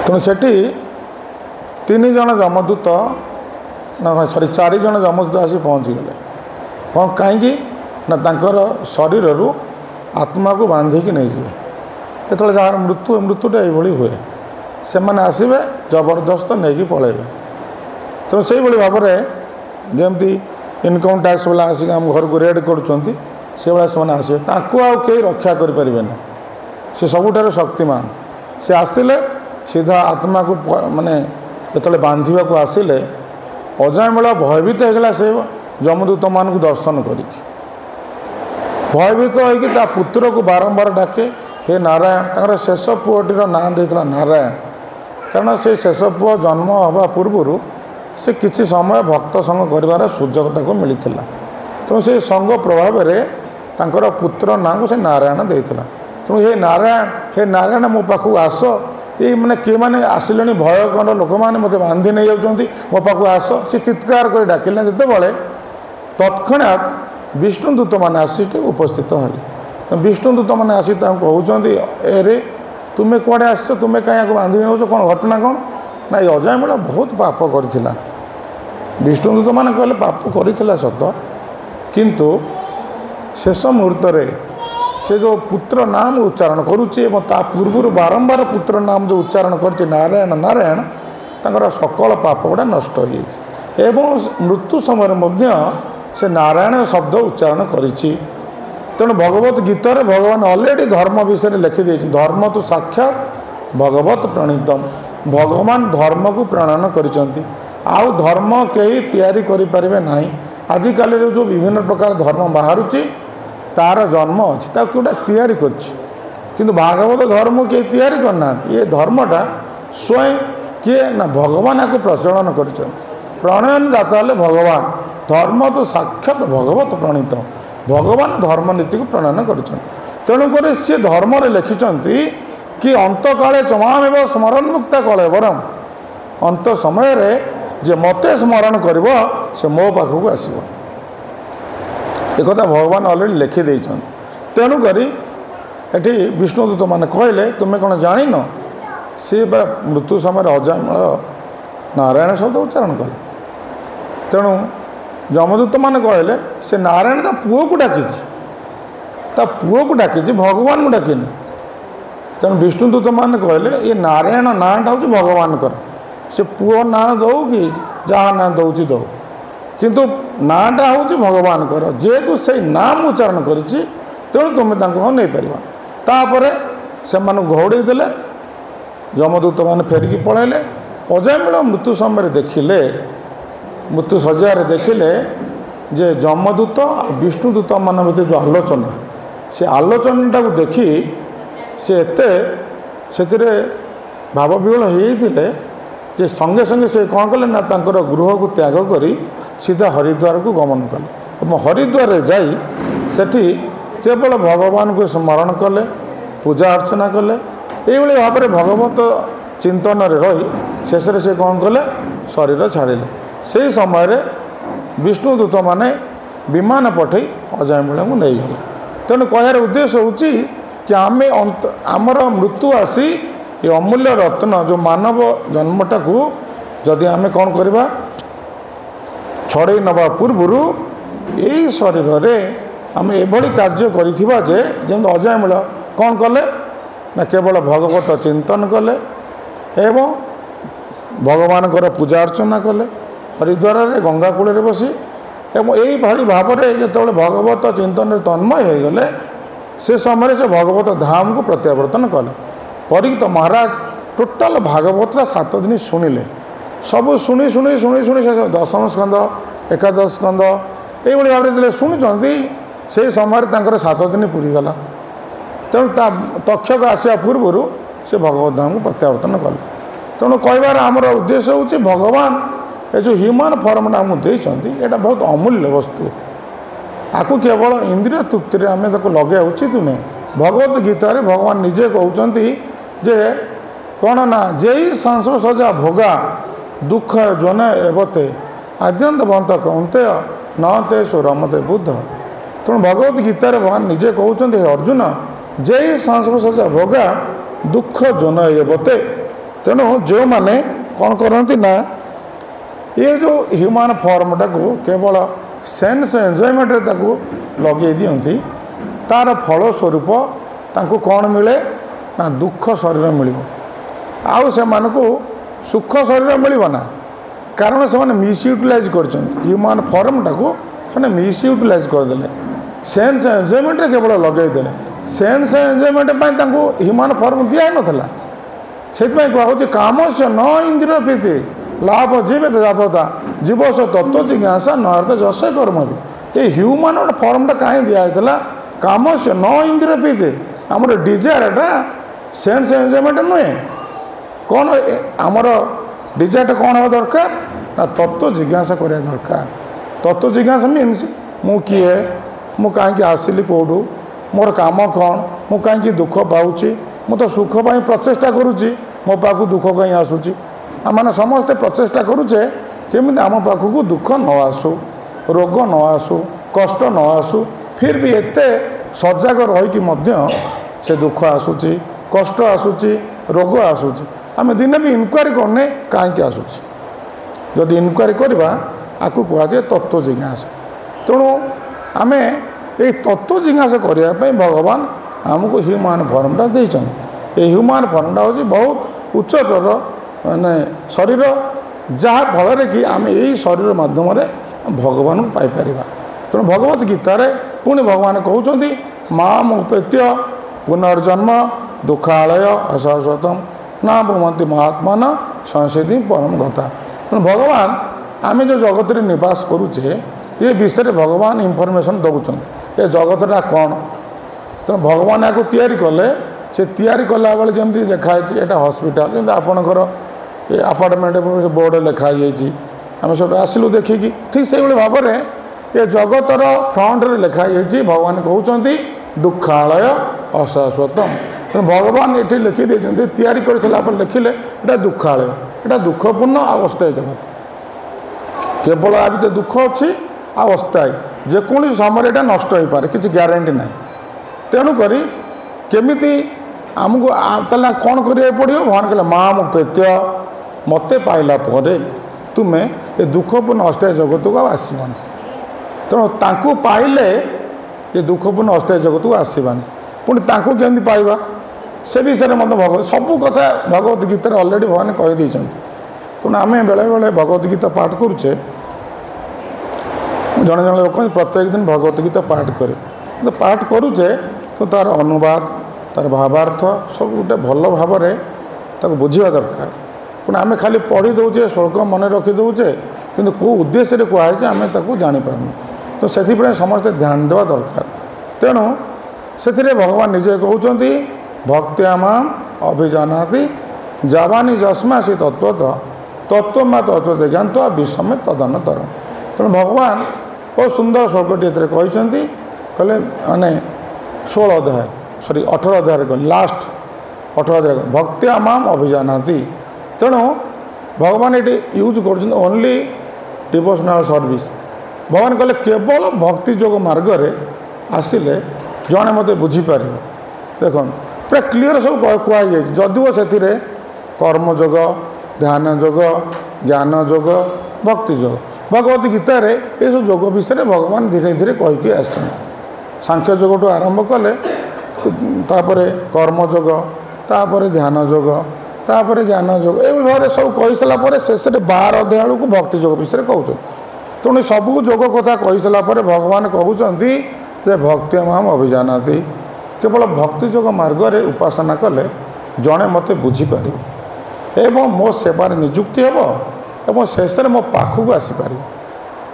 Speaker 1: ତେଣୁ ସେଠି 3 ଜଣ ଯମଦୂତ ଚାରି ଜଣ ଯମଦୂତ ଆସି ପହଞ୍ଚିଗଲେ। କ'ଣ କାହିଁକି ନା ତାଙ୍କର ଶରୀରରୁ ଆତ୍ମାକୁ ବାନ୍ଧିକି ନେଇଯିବେ। ଯେତେବେଳେ ଯାହାର ମୃତ୍ୟୁଟା ଏଇଭଳି ହୁଏ ସେମାନେ ଆସିବେ ଜବରଦସ୍ତ ନେଇକି ପଳାଇବେ। ତେଣୁ ସେଇଭଳି ଭାବରେ ଯେମିତି ଇନକମ୍ ଟ୍ୟାକ୍ସ ବାଲା ଆସିକି ଆମ ଘରକୁ ରେଡ୍ କରୁଛନ୍ତି ସେଭଳିଆ ସେମାନେ ଆସିବେ। ତାଙ୍କୁ ଆଉ କେହି ରକ୍ଷା କରିପାରିବେନି। ସେ ସବୁଠାରୁ ଶକ୍ତିମାନ। ସେ ଆସିଲେ ସିଧା ଆତ୍ମାକୁ ମାନେ ଯେତେବେଳେ ବାନ୍ଧିବାକୁ ଆସିଲେ ଅଜୟମେଳ ଭୟଭୀତ ହେଇଗଲା ସେ ଯମଦୂତମାନଙ୍କୁ ଦର୍ଶନ କରିକି। ଭୟଭୀତ ହୋଇକି ତା ପୁତ୍ରକୁ ବାରମ୍ବାର ଡାକେ ହେ ନାରାୟଣ। ତାଙ୍କର ଶେଷ ପୁଅଟିର ନାଁ ଦେଇଥିଲା ନାରାୟଣ। କାରଣ ସେ ଶେଷ ପୁଅ ଜନ୍ମ ହେବା ପୂର୍ବରୁ ସେ କିଛି ସମୟ ଭକ୍ତ ସଙ୍ଗ କରିବାର ସୁଯୋଗ ତାକୁ ମିଳିଥିଲା। ତେଣୁ ସେ ସଙ୍ଗ ପ୍ରଭାବରେ ତାଙ୍କର ପୁତ୍ର ନାଁକୁ ସେ ନାରାୟଣ ଦେଇଥିଲା। ତେଣୁ ହେ ନାରାୟଣ ମୋ ପାଖକୁ ଆସ। ଏଇ ମାନେ କିଏମାନେ ଆସିଲେଣି ଭୟଙ୍କର ଲୋକମାନେ ମୋତେ ବାନ୍ଧି ନେଇଯାଉଛନ୍ତି ମୋ ପାଖକୁ ଆସ। ସେ ଚିତ୍କାର କରି ଡାକିଲେ ଯେତେବେଳେ ତତ୍କ୍ଷଣାତ୍ ବିଷ୍ଣୁଦୂତମାନେ ଆସି ଉପସ୍ଥିତ ହେଲେ। ବିଷ୍ଣୁଦୂତମାନେ ଆସି ତାଙ୍କୁ କହୁଛନ୍ତି ଏରେ ତୁମେ କୁଆଡ଼େ ଆସିଛ? ତୁମେ କାହିଁ ୟାକୁ ବାନ୍ଧି ନେଉଛ? କ'ଣ ଘଟଣା କ'ଣ? ନା ଏ ଅଜୟମେଳ ବହୁତ ପାପ କରିଥିଲା। ବିଷ୍ଣୁଦୂତମାନେ କହିଲେ ପାପ କରିଥିଲା ସତ, କିନ୍ତୁ ଶେଷ ମୁହୂର୍ତ୍ତରେ ସେ ଯେଉଁ ପୁତ୍ର ନାମ ଉଚ୍ଚାରଣ କରୁଛି ଏବଂ ତା ପୂର୍ବରୁ ବାରମ୍ବାର ପୁତ୍ର ନାମ ଯେଉଁ ଉଚ୍ଚାରଣ କରିଛି ନାରାୟଣ ନାରାୟଣ ତାଙ୍କର ସକଳ ପାପ ଗୁଡ଼ା ନଷ୍ଟ ହୋଇଯାଇଛି। ଏବଂ ମୃତ୍ୟୁ ସମୟରେ ମଧ୍ୟ ସେ ନାରାୟଣ ଶବ୍ଦ ଉଚ୍ଚାରଣ କରିଛି। ତେଣୁ ଭଗବତ ଗୀତାରେ ଭଗବାନ ଅଲରେଡ଼ି ଧର୍ମ ବିଷୟରେ ଲେଖିଦେଇଛି। ଧର୍ମ ତୁ ସାକ୍ଷାତ ଭଗବତ ପ୍ରଣୀତମ। ଭଗବାନ ଧର୍ମକୁ ପ୍ରଣୟନ କରିଛନ୍ତି। ଆଉ ଧର୍ମ କେହି ତିଆରି କରିପାରିବେ ନାହିଁ। ଆଜିକାଲିର ଯେଉଁ ବିଭିନ୍ନ ପ୍ରକାର ଧର୍ମ ବାହାରୁଛି ତାର ଜନ୍ମ ଅଛି, ତାକୁ ଗୋଟେ ତିଆରି କରିଛି। କିନ୍ତୁ ଭାଗବତ ଧର୍ମ କେହି ତିଆରି କରିନାହାନ୍ତି। ଏ ଧର୍ମଟା ସ୍ୱୟଂ କିଏ ନା ଭଗବାନ ଏହାକୁ ପ୍ରଚଳନ କରିଛନ୍ତି। ପ୍ରଣୟନ ଦାତା ହେଲେ ଭଗବାନ। ଧର୍ମ ତ ସାକ୍ଷାତ ଭଗବତ ପ୍ରଣୀତ। ଭଗବାନ ଧର୍ମ ନୀତିକୁ ପ୍ରଣୟନ କରିଛନ୍ତି। ତେଣୁକରି ସିଏ ଧର୍ମରେ ଲେଖିଛନ୍ତି କି ଅନ୍ତକାଳେ ଚମାମେବ ସ୍ମରଣ ମୁକ୍ତା କଳେ ବରଂ। ଅନ୍ତ ସମୟରେ ଯେ ମୋତେ ସ୍ମରଣ କରିବ ସେ ମୋ ପାଖକୁ ଆସିବ। ଏକଥା ଭଗବାନ ଅଲରେଡ଼ି ଲେଖିଦେଇଛନ୍ତି। ତେଣୁକରି ଏଠି ବିଷ୍ଣୁଦୂତମାନେ କହିଲେ ତୁମେ କ'ଣ ଜାଣିନ? ସିଏ ବା ମୃତ୍ୟୁ ସମୟରେ ଅଜୟମେଳ ନାରାୟଣ ଶବ୍ଦ ଉଚ୍ଚାରଣ କଲେ। ତେଣୁ ଯମଦୂତମାନେ କହିଲେ ସେ ନାରାୟଣ ତା ପୁଅକୁ ଡାକିଛି, ତା ପୁଅକୁ ଡାକିଛି, ଭଗବାନଙ୍କୁ ଡାକିନି। ତେଣୁ ବିଷ୍ଣୁଦୂତମାନେ କହିଲେ ଏ ନାରାୟଣ ନାଁଟା ହେଉଛି ଭଗବାନଙ୍କର। ସେ ପୁଅ ନାଁ ଦେଉ କି ଯାହା ନାଁ ଦେଉଛି ଦେଉ, କିନ୍ତୁ ନାଁଟା ହେଉଛି ଭଗବାନଙ୍କର। ଯେହେତୁ ସେଇ ନାମ ଉଚ୍ଚାରଣ କରିଛି ତେଣୁ ତୁମେ ତାଙ୍କୁ ଆଉ ନେଇପାରିବ। ତାପରେ ସେମାନଙ୍କୁ ଘଉଡ଼େଇ ଦେଲେ। ଯମଦୂତମାନେ ଫେରିକି ପଳାଇଲେ। ଅଜୟମେଳ ମୃତ୍ୟୁ ସମୟରେ ଦେଖିଲେ, ମୃତ୍ୟୁ ଶଯ୍ୟାରେ ଦେଖିଲେ ଯେ ଯମଦୂତ ଆଉ ବିଷ୍ଣୁଦୂତମାନଙ୍କ ଭିତରେ ଯେଉଁ ଆଲୋଚନା, ସେ ଆଲୋଚନାଟାକୁ ଦେଖି ସେ ଏତେ ସେଥିରେ ଭାବବିହ୍ୱଳ ହୋଇଯାଇଥିଲେ ଯେ ସଙ୍ଗେ ସଙ୍ଗେ ସେ କ'ଣ କଲେ ନା ତାଙ୍କର ଗୃହକୁ ତ୍ୟାଗ କରି ସିଧା ହରିଦ୍ୱାରକୁ ଗମନ କଲେ। ଏବଂ ହରିଦ୍ୱାରରେ ଯାଇ ସେଠି କେବଳ ଭଗବାନଙ୍କୁ ସ୍ମରଣ କଲେ, ପୂଜା ଅର୍ଚ୍ଚନା କଲେ। ଏଇଭଳି ଭାବରେ ଭଗବତ ଚିନ୍ତନରେ ରହି ଶେଷରେ ସେ କ'ଣ କଲେ ଶରୀର ଛାଡ଼ିଲେ। ସେହି ସମୟରେ ବିଷ୍ଣୁଦୂତମାନେ ବିମାନ ପଠାଇ ଅଜୟମେଳଙ୍କୁ ନେଇଗଲେ। ତେଣୁ କହିବାର ଉଦ୍ଦେଶ୍ୟ ହେଉଛି କି ଆମେ ଆମର ମୃତ୍ୟୁ ଆସି ଏ ଅମୂଲ୍ୟ ରତ୍ନ ଯେଉଁ ମାନବ ଜନ୍ମଟାକୁ ଯଦି ଆମେ କ'ଣ କରିବା ଛଡ଼େଇ ନେବା ପୂର୍ବରୁ ଏଇ ଶରୀରରେ ଆମେ ଏଭଳି କାର୍ଯ୍ୟ କରିଥିବା ଯେ ଯେମିତି ଅଜୟମେଳ କ'ଣ କଲେ ନା କେବଳ ଭଗବତ ଚିନ୍ତନ କଲେ ଏବଂ ଭଗବାନଙ୍କର ପୂଜା ଅର୍ଚ୍ଚନା କଲେ ହରିଦ୍ୱାରରେ ଗଙ୍ଗା କୂଳରେ ବସି। ଏବଂ ଏଇଭଳି ଭାବରେ ଯେତେବେଳେ ଭଗବତ ଚିନ୍ତନରେ ତନ୍ମୟ ହୋଇଗଲେ ସେ ସମୟରେ ସେ ଭଗବତ ଧାମକୁ ପ୍ରତ୍ୟାବର୍ତ୍ତନ କଲେ। परीक्षित महाराज टोटाल भागवतरा 7 दिन शुणिले सब शुणी शुणी शुणी शुणी से दशम स्कंद एकादश स्कंद ये भाव में शुणुंट से समय 7 दिन पूरीगला तेणु तक्षक आसा पूर्वर से भगवत धाम को प्रत्यावर्तन कले तेणु कहबार आमर उद्देश्य हूँ भगवान ये जो ह्यूमन फॉर्मटा आमको देते यहाँ बहुत अमूल्य वस्तु आपको केवल इंद्रिय तृप्ति आम लगे उचित नुहे भगवत गीतार भगवान निजे कहते जे कौन ना जेई संसार सजा भोगा दुख जन एवते आद्यंत बंत कौंते नते रमते बुद्ध तेणु भगवत गीतार भगवान निजे कहते अर्जुन जेई संसार सजा भोगा दुख जन एवते तेणु जो मैंने कौन करती ना ये जो ह्यूमन फॉर्मटा को केवल सेन्स एंजॉयमेंट लगे दिखती तार फलस्वरूप तांको कौन मिले ना दुख शरीर मिल आउ से सुख शरीर मिल ना कारण से मिसयूटिलाइज कर ह्यूमन फॉर्मटा को मिसयूटिलाइज करदे सेन्स एंजॉयमेंट केवल लगेदे सेन्स एंजॉयमेंट ह्यूमन फॉर्म दिया नाला से कहुच्छे काम से न इंद्रिय प्रीति लाभ जीवित जापता जीवस तत्व जिज्ञासा नर्थ जस कर्म भी ये ह्यूमन गोटे फॉर्मटा कहीं दिखाई काम से न इंद्रिय प्रीति आमर डिजायरटा सेन्स एंजॉयमेंट नुहे कौन आमर डिजायरटा कौन हवा दरकार ना तत्व जिज्ञासा करा दरकार तत्व जिज्ञासा मीन्स मु किए मु कहीं आसिली कौटू मोर काम कौन मु कहीं दुख पाऊँगी मु तो सुख पाई प्रचेषा करुच्ची मो पाखु दुख कहीं आसूँ आम समस्ते प्रचेषा करुचे केमी आम पाखक दुख न आसू रोग न आसू कष्ट न आसू फिर भी एते सजग रहीकि से दुख आसूची कष्ट आसूची रोग आसूची आम दिने भी इनक्वारी करने कहीं आसूची जदि इनक्वारी करवा आपको कहुए तत्व जिज्ञासा तेणु आम ये तत्व जिज्ञासा करने भगवान आमको ह्यूमन फॉर्मटा देते ये ह्यूमन फॉर्मटा हूँ बहुत उच्चतर माने शरीर जहाँ फल कि आम यही शरीर मध्यम भगवान को पाइपर तेणु भगवत गीतार पुणी भगवान कहते माँ उपेत्य पुनर्जन्म दुखालय अशाश्वतम ना भ्रमंती महात्मा संसिधि परम गता तेणु भगवान आम जो जगत निवास करुचे ये विषय भगवान इनफर्मेशन दौरान ये जगतटा कौन तेणु भगवान या कले से तैयारी कला बेले जमी लिखाई यहाँ हस्पिटाल जमी आपणकर ये आपार्टमेंट बोर्ड लिखाई आम सब आसलु देखिकी ठीक से भाव में ये जगतर फ्रंट्रे लिखाई भगवान कहते दुखालय अशाश्वतम तेणु भगवान ये लिखि देते तैयारी कर सारापर लिखिले यहाँ दुखालय यहाँ दुखपूर्ण अवस्थायी जगत केवल आ भीतर दुख अच्छी अस्थायी जेकोसी समय यहाँ नष्ट हो पारे किसी ग्यारंटी ना तेणुक केमिति आमको ताला कौन करिया पड़ो भगवान कहले माँ मुपेत्य मते पाइला परे तुम्हें ये दुखपूर्ण अस्थायी जगत को आसबानी तेणु तांकु पाइले ये दुखपूर्ण अस्थायी जगत को आसबानी पुणी तांकु केमती पाइबा से विषय में मतलब भगवत सबू कथा भगवत गीता अलरेडी भगवान कहीदे तेणु आम बेले बेले भगवत गीता पाठ करुचे जड़े जड़े लोक प्रत्येक दिन भगवत गीता पाठ करे तो पाठ करुचे तो तार अनुवाद तार भावार्थ सब गोटे भल भाव में बुझा दरकार पुणी आम खाली पढ़ी दौचे श्लोक मन रखीदे कि कौ उद्देश्य कहुए आम जापारूँ तो से समस्ते ध्यान देवा दरकार तेणु से भगवान निजे कहते भक्त्या मां अभिजानाति जावानी जस्मासी तत्वतः तत्व मा तत्व ज्ञान विषम तदनतर तेणु भगवान बहुत सुंदर श्लोकटी कहते कहले माने 16 अध्याय सॉरी 18 अध्याय लास्ट 18 अध्याय भक्त्या मां अभिजानाति तेणु भगवान ये यूज कर ओनली डिवोशनल सर्विस भगवान कहले केवल भक्ति जोग मार्ग रे आसिले जड़े मत बुझीपार देख पूरा क्लीयर सब कहुए जदिव से कर्मयोग ध्यान योग ज्ञान योग भक्ति योग भगवत गीतार ये सब योग विषय भगवान धीरे धीरे कहीकि सांख्य योग आरंभ कले कर्मयोग तापर ध्यान योग तापर ज्ञान योग ये भाव सब कही सारापर शेष 12 अध्याय को भक्ति योग विषय कहते तेणु सबू योग कथा कही सारापर भगवान कहते जे भक्ति माम अभिजानाति केवल भक्ति योग मार्ग रे उपासना कले ଜଣେ ମୋତେ ବୁଝିପାରିବ ଏବଂ ମୋ ସେବାରେ ନିଯୁକ୍ତି ହେବ ଏବଂ ଶେଷରେ ମୋ ପାଖକୁ ଆସିପାରିବ।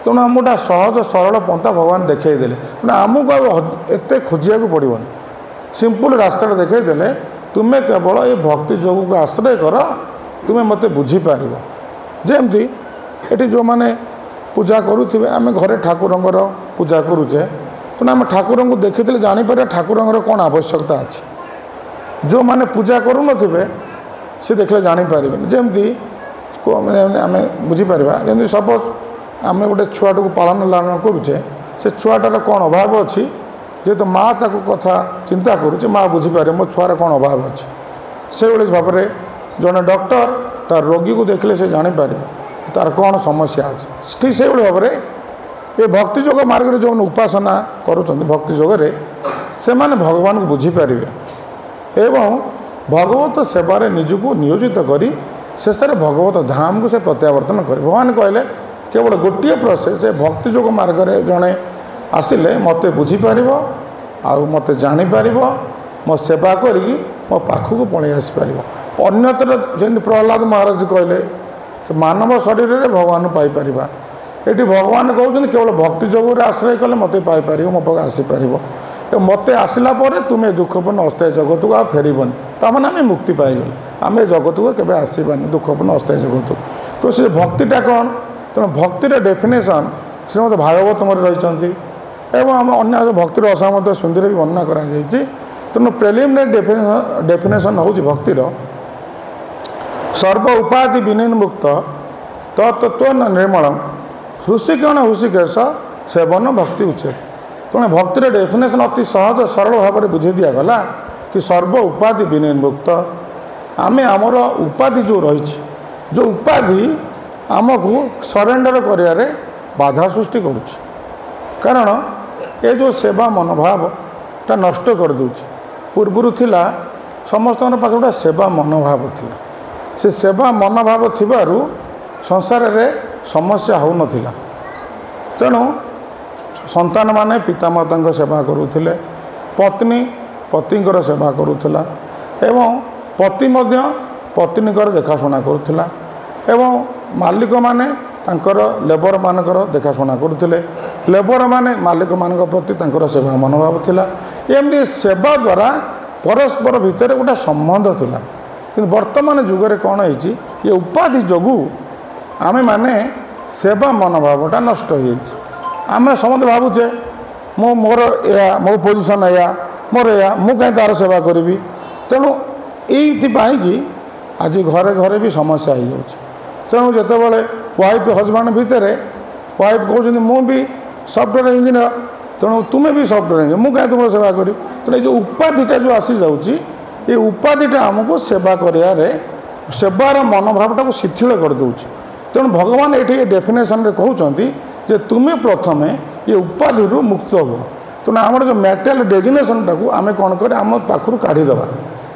Speaker 1: ତେଣୁ ଆମକୁ ଗୋଟେ ସହଜ ସରଳ ପନ୍ଥା ଭଗବାନ ଦେଖାଇଦେଲେ। ତେଣୁ ଆମକୁ ଆଉ ଏତେ ଖୋଜିବାକୁ ପଡ଼ିବନି, ସିମ୍ପଲ୍ ରାସ୍ତାଟା ଦେଖାଇଦେଲେ ତୁମେ କେବଳ ଏ ଭକ୍ତି ଯୋଗକୁ ଆଶ୍ରୟ କର, ତୁମେ ମୋତେ ବୁଝିପାରିବ। ଯେମିତି ଏଠି ଯେଉଁମାନେ ପୂଜା କରୁଥିବେ, ଆମେ ଘରେ ଠାକୁରଙ୍କର ପୂଜା କରୁଛେ, ତେଣୁ ଆମେ ଠାକୁରଙ୍କୁ ଦେଖିଥିଲେ ଜାଣିପାରିବା ଠାକୁରଙ୍କର କ'ଣ ଆବଶ୍ୟକତା ଅଛି। ଯେଉଁମାନେ ପୂଜା କରୁନଥିବେ ସେ ଦେଖିଲେ ଜାଣିପାରିବେନି। ଯେମିତି ଆମେ ବୁଝିପାରିବା, ଯେମିତି ସପୋଜ୍ ଆମେ ଗୋଟେ ଛୁଆଟାକୁ ପାଳନ ଲାଳନ କରୁଛେ, ସେ ଛୁଆଟାର କ'ଣ ଅଭାବ ଅଛି, ଯେହେତୁ ମା' ତାକୁ କଥା ଚିନ୍ତା କରୁଛି, ମା' ବୁଝିପାରେ ମୋ ଛୁଆର କ'ଣ ଅଭାବ ଅଛି। ସେଭଳି ଭାବରେ ଜଣେ ଡକ୍ଟର ତାର ରୋଗୀକୁ ଦେଖିଲେ ସେ ଜାଣିପାରିବ ତାର କ'ଣ ସମସ୍ୟା ଅଛି। ଠିକ୍ ସେଇଭଳି ଭାବରେ ଏ ଭକ୍ତି ଯୋଗ ମାର୍ଗରେ ଯେଉଁମାନେ ଉପାସନା କରୁଛନ୍ତି ଭକ୍ତି ଯୋଗରେ, ସେମାନେ ଭଗବାନଙ୍କୁ ବୁଝିପାରିବେ ଏବଂ ଭଗବତ ସେବାରେ ନିଜକୁ ନିୟୋଜିତ କରି ଶେଷରେ ଭଗବତ ଧାମକୁ ସେ ପ୍ରତ୍ୟାବର୍ତ୍ତନ କରିବେ। ଭଗବାନ କହିଲେ କେବଳ ଗୋଟିଏ ପ୍ରୋସେସ୍, ସେ ଭକ୍ତି ଯୋଗ ମାର୍ଗରେ ଜଣେ ଆସିଲେ ମୋତେ ବୁଝିପାରିବ ଆଉ ମୋତେ ଜାଣିପାରିବ, ମୋ ସେବା କରିକି ମୋ ପାଖକୁ ପଳେଇ ଆସିପାରିବ। ଅନ୍ୟତ୍ର ଯେମିତି ପ୍ରହ୍ଲାଦ ମହାରାଜ କହିଲେ ମାନବ ଶରୀରରେ ଭଗବାନ ପାଇପାରିବା, ଏଠି ଭଗବାନ କହୁଛନ୍ତି କେବଳ ଭକ୍ତି ଯୋଗରେ ଆଶ୍ରୟ କଲେ ମୋତେ ପାଇପାରିବ, ମୋ ପାଖକୁ ଆସିପାରିବ ଏବଂ ମୋତେ ଆସିଲା ପରେ ତୁମେ ଦୁଃଖପୂର୍ଣ୍ଣ ଅସ୍ଥାୟୀ ଜଗତକୁ ଆଉ ଫେରିବନି। ତା'ମାନେ ଆମେ ମୁକ୍ତି ପାଇଗଲେ, ଆମେ ଏ ଜଗତକୁ କେବେ ଆସିବାନି ଦୁଃଖପୂର୍ଣ୍ଣ ଅସ୍ଥାୟୀ ଜଗତକୁ। ତ ସେ ଭକ୍ତିଟା କ'ଣ? ତେଣୁ ଭକ୍ତିର ଡେଫିନେସନ୍ ଶ୍ରୀମଦ୍ ଭାଗବତମରେ ରହିଛନ୍ତି ଏବଂ ଆମ ଅନ୍ୟ ଭକ୍ତିର ଅସାମତ ସୁନ୍ଦର ବି ବର୍ଣ୍ଣନା କରାଯାଇଛି। ତେଣୁ ପ୍ରିଲିମିନାରୀ ଡେଫିନେସନ୍ ହେଉଛି ଭକ୍ତିର ସର୍ବ ଉପାଧି ବିନିର୍ମୁକ୍ତ ତତ୍ତ୍ୱ ନିର୍ମଳମ୍ ହୃଷିକେଣ ହୃଷିକେଶ ସେବନ ଭକ୍ତି ଉଚ୍ଚତେ। ତେଣୁ ଭକ୍ତିର ଡେଫିନେସନ୍ ଅତି ସହଜ ସରଳ ଭାବରେ ବୁଝାଇ ଦିଆଗଲା କି ସର୍ବ ଉପାଧି ବିନିର୍ମୁକ୍ତ, ଆମେ ଆମର ଉପାଧି ଯେଉଁ ରହିଛି, ଯେଉଁ ଉପାଧି ଆମକୁ ସରେଣ୍ଡର କରିବାରେ ବାଧା ସୃଷ୍ଟି କରୁଛି। କାରଣ ଏ ଯେଉଁ ସେବା ମନୋଭାବଟା ନଷ୍ଟ କରିଦେଉଛି। ପୂର୍ବରୁ ଥିଲା ସମସ୍ତଙ୍କର ପାଖରେ ଗୋଟେ ସେବା ମନୋଭାବ ଥିଲା, ସେ ସେବା ମନୋଭାବ ଥିବାରୁ ସଂସାରରେ ସମସ୍ୟା ହେଉନଥିଲା। ତେଣୁ ସନ୍ତାନମାନେ ପିତାମାତାଙ୍କ ସେବା କରୁଥିଲେ, ପତ୍ନୀ ପତିଙ୍କର ସେବା କରୁଥିଲା ଏବଂ ପତି ମଧ୍ୟ ପତ୍ନୀଙ୍କର ଦେଖାଶୁଣା କରୁଥିଲା ଏବଂ ମାଲିକମାନେ ତାଙ୍କର ଲେବରମାନଙ୍କର ଦେଖାଶୁଣା କରୁଥିଲେ, ଲେବରମାନେ ମାଲିକମାନଙ୍କ ପ୍ରତି ତାଙ୍କର ସେବା ମନୋଭାବ ଥିଲା। ଏମିତି ସେବା ଦ୍ୱାରା ପରସ୍ପର ଭିତରେ ଗୋଟେ ସମ୍ବନ୍ଧ ଥିଲା। କିନ୍ତୁ ବର୍ତ୍ତମାନ ଯୁଗରେ କ'ଣ ହେଇଛି, ଏ ଉପାଧି ଯୋଗୁଁ ଆମେମାନେ ସେବା ମନୋଭାବଟା ନଷ୍ଟ ହୋଇଯାଇଛି। ଆମେ ସମସ୍ତେ ଭାବୁଛେ ମୋର ଏହା, ମୋ ପୋଜିସନ୍ ଏୟା, ମୋର ଏହା, ମୁଁ କାହିଁ ତା'ର ସେବା କରିବି। ତେଣୁ ଏଇଥିପାଇଁକି ଆଜି ଘରେ ଘରେ ବି ସମସ୍ୟା ହେଇଯାଉଛି। ତେଣୁ ଯେତେବେଳେ ୱାଇଫ୍ ହଜବେଣ୍ଡ ଭିତରେ ୱାଇଫ୍ କହୁଛନ୍ତି ମୁଁ ବି ସଫ୍ଟୱେୟାର ଇଞ୍ଜିନିୟର, ତେଣୁ ତୁମେ ବି ସଫ୍ଟୱେୟାର ଇଞ୍ଜିନିୟର, ମୁଁ କାହିଁ ତୁମର ସେବା କରିବି। ତେଣୁ ଏ ଯେଉଁ ଉପାଧିଟା ଯେଉଁ ଆସିଯାଉଛି, ଏ ଉପାଧିଟା ଆମକୁ ସେବା କରିବାରେ ସେବାର ମନୋଭାବଟାକୁ ଶିଥିଳ କରିଦେଉଛି। ତେଣୁ ଭଗବାନ ଏଠି ଏ ଡେଫିନେସନ୍ରେ କହୁଛନ୍ତି ଯେ ତୁମେ ପ୍ରଥମେ ଏ ଉପାଧିରୁ ମୁକ୍ତ ହୁଅ। ତେଣୁ ଆମର ଯେଉଁ ମ୍ୟାଟେରିଆଲ୍ ଡେଜିନେସନ୍ଟାକୁ ଆମେ କ'ଣ କରିବା, ଆମ ପାଖରୁ କାଢ଼ିଦେବା।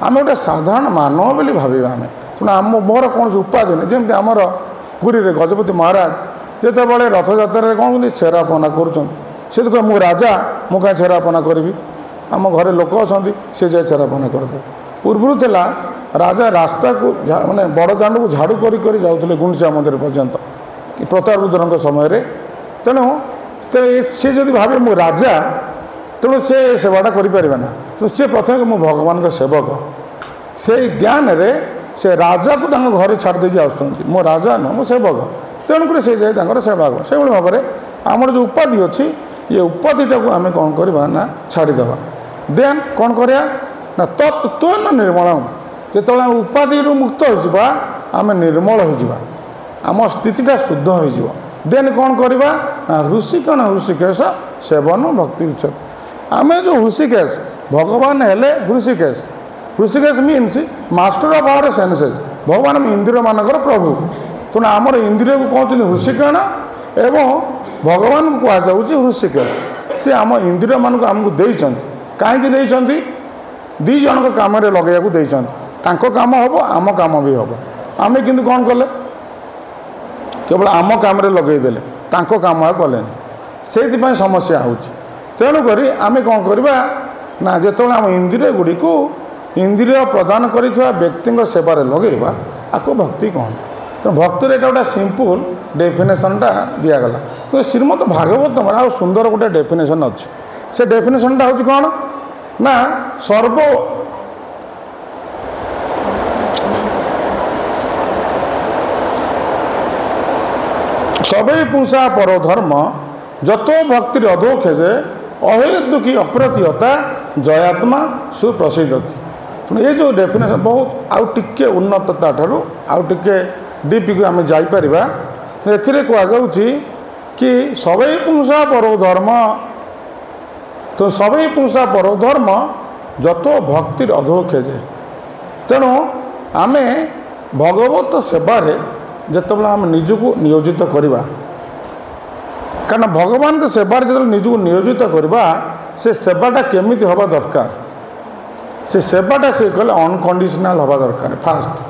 Speaker 1: ଆମେ ଗୋଟେ ସାଧାରଣ ମାନବ ବୋଲି ଭାବିବା ଆମେ। ତେଣୁ ମୋର କୌଣସି ଉପାଧି ନାହିଁ। ଯେମିତି ଆମର ପୁରୀରେ ଗଜପତି ମହାରାଜ ଯେତେବେଳେ ରଥଯାତ୍ରାରେ କ'ଣ କରୁଛନ୍ତି, ଛେରାପହଁରା କରୁଛନ୍ତି, ସେ ତ କହିବେ ମୁଁ ରାଜା, ମୁଁ କାହିଁ ଛେରାପହଁରା କରିବି। ଆମ ଘରେ ଲୋକ ଅଛନ୍ତି, ସେ ଯାଇ ଛେରାପହଁରା କରିଦେବେ। ପୂର୍ବରୁ ଥିଲା ରାଜା ରାସ୍ତାକୁ ମାନେ ବଡ଼ ଦାଣ୍ଡକୁ ଝାଡ଼ୁ କରି କରି ଯାଉଥିଲେ ଗୁଣ୍ଡିଚା ମନ୍ଦିର ପର୍ଯ୍ୟନ୍ତ ପ୍ରତାପରୁଦ୍ରଙ୍କ ସମୟରେ। ତେଣୁ ସେ ଯଦି ଭାବେ ମୁଁ ରାଜା, ତେଣୁ ସେ ସେବାଟା କରିପାରିବେ ନା। ତେଣୁ ସେ ପ୍ରଥମେ ମୁଁ ଭଗବାନଙ୍କ ସେବକ, ସେଇ ଜ୍ଞାନରେ ସେ ରାଜାକୁ ତାଙ୍କ ଘରେ ଛାଡ଼ି ଦେଇକି ଆସୁଛନ୍ତି। ମୁଁ ରାଜା ନୁହଁ, ମୁଁ ସେବକ। ତେଣୁକରି ସେ ଯାଇ ତାଙ୍କର ସେବା କର। ସେଇଭଳି ଭାବରେ ଆମର ଯେଉଁ ଉପାଧି ଅଛି, ଏ ଉପାଧିଟାକୁ ଆମେ କ'ଣ କରିବା ନା ଛାଡ଼ିଦେବା। ଦେନ୍ କ'ଣ କରିବା ନା ତତ୍ତ୍ୱ ନିର୍ମଳମ୍, ଯେତେବେଳେ ଆମେ ଉପାଧିରୁ ମୁକ୍ତ ହୋଇଯିବା ଆମେ ନିର୍ମଳ ହୋଇଯିବା, ଆମ ସ୍ଥିତିଟା ଶୁଦ୍ଧ ହୋଇଯିବ। ଦେନ୍ କ'ଣ କରିବା ନା ହୃଷିକେଣ ହୃଷିକେଶ ସେବନ ଭକ୍ତି ଉଚ୍ଚତେ। ଆମେ ଯେଉଁ ହୃଷିକେଶ, ଭଗବାନ ହେଲେ Hrishikesh. Hrishikesh means master of our senses. ଭଗବାନ ଇନ୍ଦ୍ରିୟମାନଙ୍କର ପ୍ରଭୁ। ତେଣୁ ଆମର ଇନ୍ଦ୍ରିୟକୁ କହୁଛନ୍ତି ହୃଷିକେଣ ଏବଂ ଭଗବାନଙ୍କୁ କୁହାଯାଉଛି ହୃଷିକେଶ। ସେ ଆମ ଇନ୍ଦ୍ରିୟମାନଙ୍କୁ ଆମକୁ ଦେଇଛନ୍ତି। କାହିଁକି ଦେଇଛନ୍ତି? ଦୁଇ ଜଣଙ୍କ କାମରେ ଲଗାଇବାକୁ ଦେଇଛନ୍ତି। ତାଙ୍କ କାମ ହେବ, ଆମ କାମ ବି ହେବ। ଆମେ କିନ୍ତୁ କ'ଣ କଲେ, କେବଳ ଆମ କାମରେ ଲଗାଇଦେଲେ, ତାଙ୍କ କାମ ଆଉ କଲେନି। ସେଇଥିପାଇଁ ସମସ୍ୟା ହେଉଛି। ତେଣୁକରି ଆମେ କ'ଣ କରିବା ନା ଯେତେବେଳେ ଆମ ଇନ୍ଦ୍ରିୟ ଗୁଡ଼ିକୁ इंद्रिय प्रदान करिଥିବା व्यक्तिଙ୍କ सेवारे लगेଇବା आको भक्ति कहते। तो भक्तिर एटा गोटे सिंपल डेफिनेशनटा दिगला तो श्रीमद भागवत आ सुंदर गोटे डेफिनेशन अच्छे से डेफिनेशनटा हूँ कौन ना सर्व सबई पुंसा परो धर्म जतो भक्ति अधोखेजे अहेतुकी अप्रतिहता जयात्मा सुप्रसिद्धति। ये जो डेफिनेशन बहुत आउ टिके उन्नतता ठारू आउ टिके डीप को आम जापर एथिरे कहुच्छी कि सबई पुंसा परो धर्म तो सबई पुंसा परो धर्म जतो भक्ति अधोखेजे। तेणु आम भगवत सेवारे जितेबाला आम निजको नियोजित करवा कारण भगवान के सेवार जो निजको नियोजित करवा से सेवाटा केमिति हवा दरकार से सेवाटा से कहले अनकंडीशनल हवा दरकार फास्ट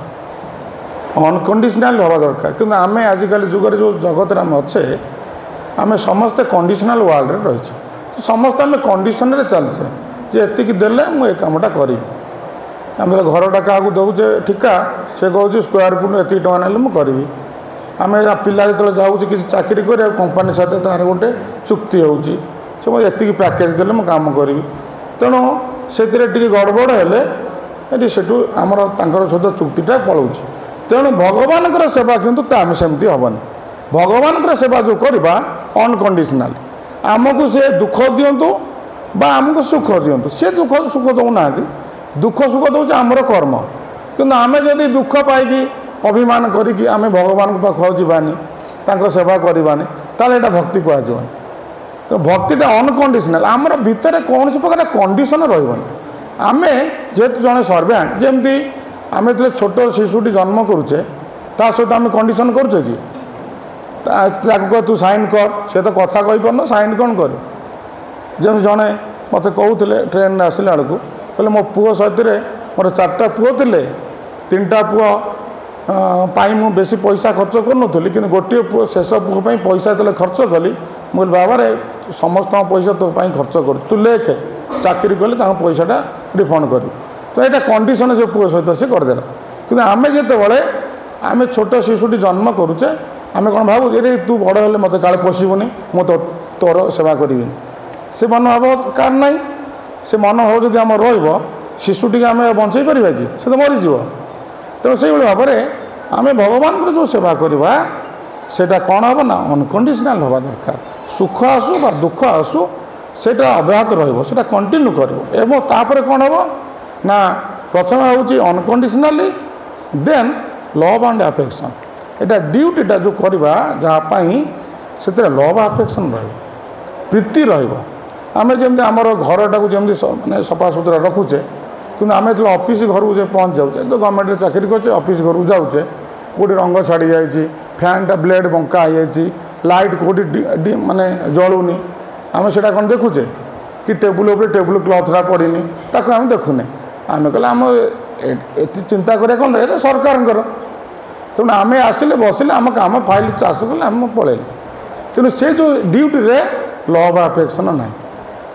Speaker 1: अनकंडीशनल हवा दरकार कि आम आजिकल जुगर जो जगत आम अच्छे आम समस्ते कंडीशनल वर्ल्ड रही तो समस्त आम कंडीशन चलचे जे एतिक देले मु ए कामटा करी आम घरटा क्या दौचे ठिका से कहूँ स्क्वायर फुट एति टका ना मुझे आम पिला जो जाऊँगी किसी चाकरी कर कंपानी सहित तार गोटे चुक्ति होती ये पैकेज देले मुझे काम करी तेणु से गड़बड़ हेले सेठू आमर सहित चुक्तिटा पलाऊँ तेणु भगवान सेवा किंतु आम सेमती हेनी भगवान सेवा जो करवा अनकंडीशनल आमको से दुख दिंतु बा आमको सुख दिंतु सी दुख सुख दौना दुख सुख दौर आमर कर्म किंतु आम जदि दुख पाई अभिमान करी आम भगवान पाखु जावानी सेवा करवानी ताले एटा भक्ति कहुनि तो भक्तिटा अनकंडीशनल आमर भितर कौन प्रकार कंडीशन रही आम जेहेतु जड़े सर्वेंट जमती आम जो छोट शिशुटी जन्म करुचे ता सहित आम कंडीशन करुचे कि तू साइन कर से तो कथा कही पारन साइन कौन कर जमी जड़े मत कहते ट्रेन आसला बेलू कहले मो पुओ सहित मोर 4टा पुओ थे 3टा पुओ मु बेसी पैसा खर्च करूनी कि गोटे पुओ शेष पुओ पैसा जो खर्च कली मुझे बाबा रे समस्त पैसा तो खर्च कर तू लेखे चाकरी कले पैसाटा रिफंड कर तो यहाँ कंडीशन से पुओ सहित से करदेला कि आम जिते बड़े आम छोट शिशुटी जन्म करुचे आम कौन भाव ये तू बड़ हेल्ले मत काले पोषबनी मु तो तोर सेवा करी से मनोभाव कार ना से मनोभाव जब आम शिशुटी आम बंचाई पारा कि से तो मरीज तेणु से भाव में आम भगवान जो सेवा करवा सेटा कौन हम ना अनकंडीशनल हवा दरकार सुख आसु बा दुख आसु सेटा अब्याहत रहा कंटिन्यू कर कौन हम ना प्रथम हूँ unconditionally then love and affection एटा ड्यूटीटा जो करवा जहाँपाई से लव अफेक्शन प्रीति रमें जमी आमर घरटा को जमी मैंने सफा सुतरा रखुचे कि आम जो ऑफिस घर को पहुँच जाऊे तो गवर्नमेंट चाकरी कर ऑफिस घर को जाऊे कौटी रंग छाड़ी जाइए फैनटा ब्लेड बंका हो लाइट कौटी माने जलूनी आम से कौन देखुचे कि टेबुल टेबुल क्लथटा पड़नी ताक आम देखुने आम कहले आम ये चिंता करें कौन ये सरकार तेणु आम आसिले बसिले आम काम फाइल चाष कले आम पलैले तेणु से जो ड्यूटी रे लव अफेक्शन ना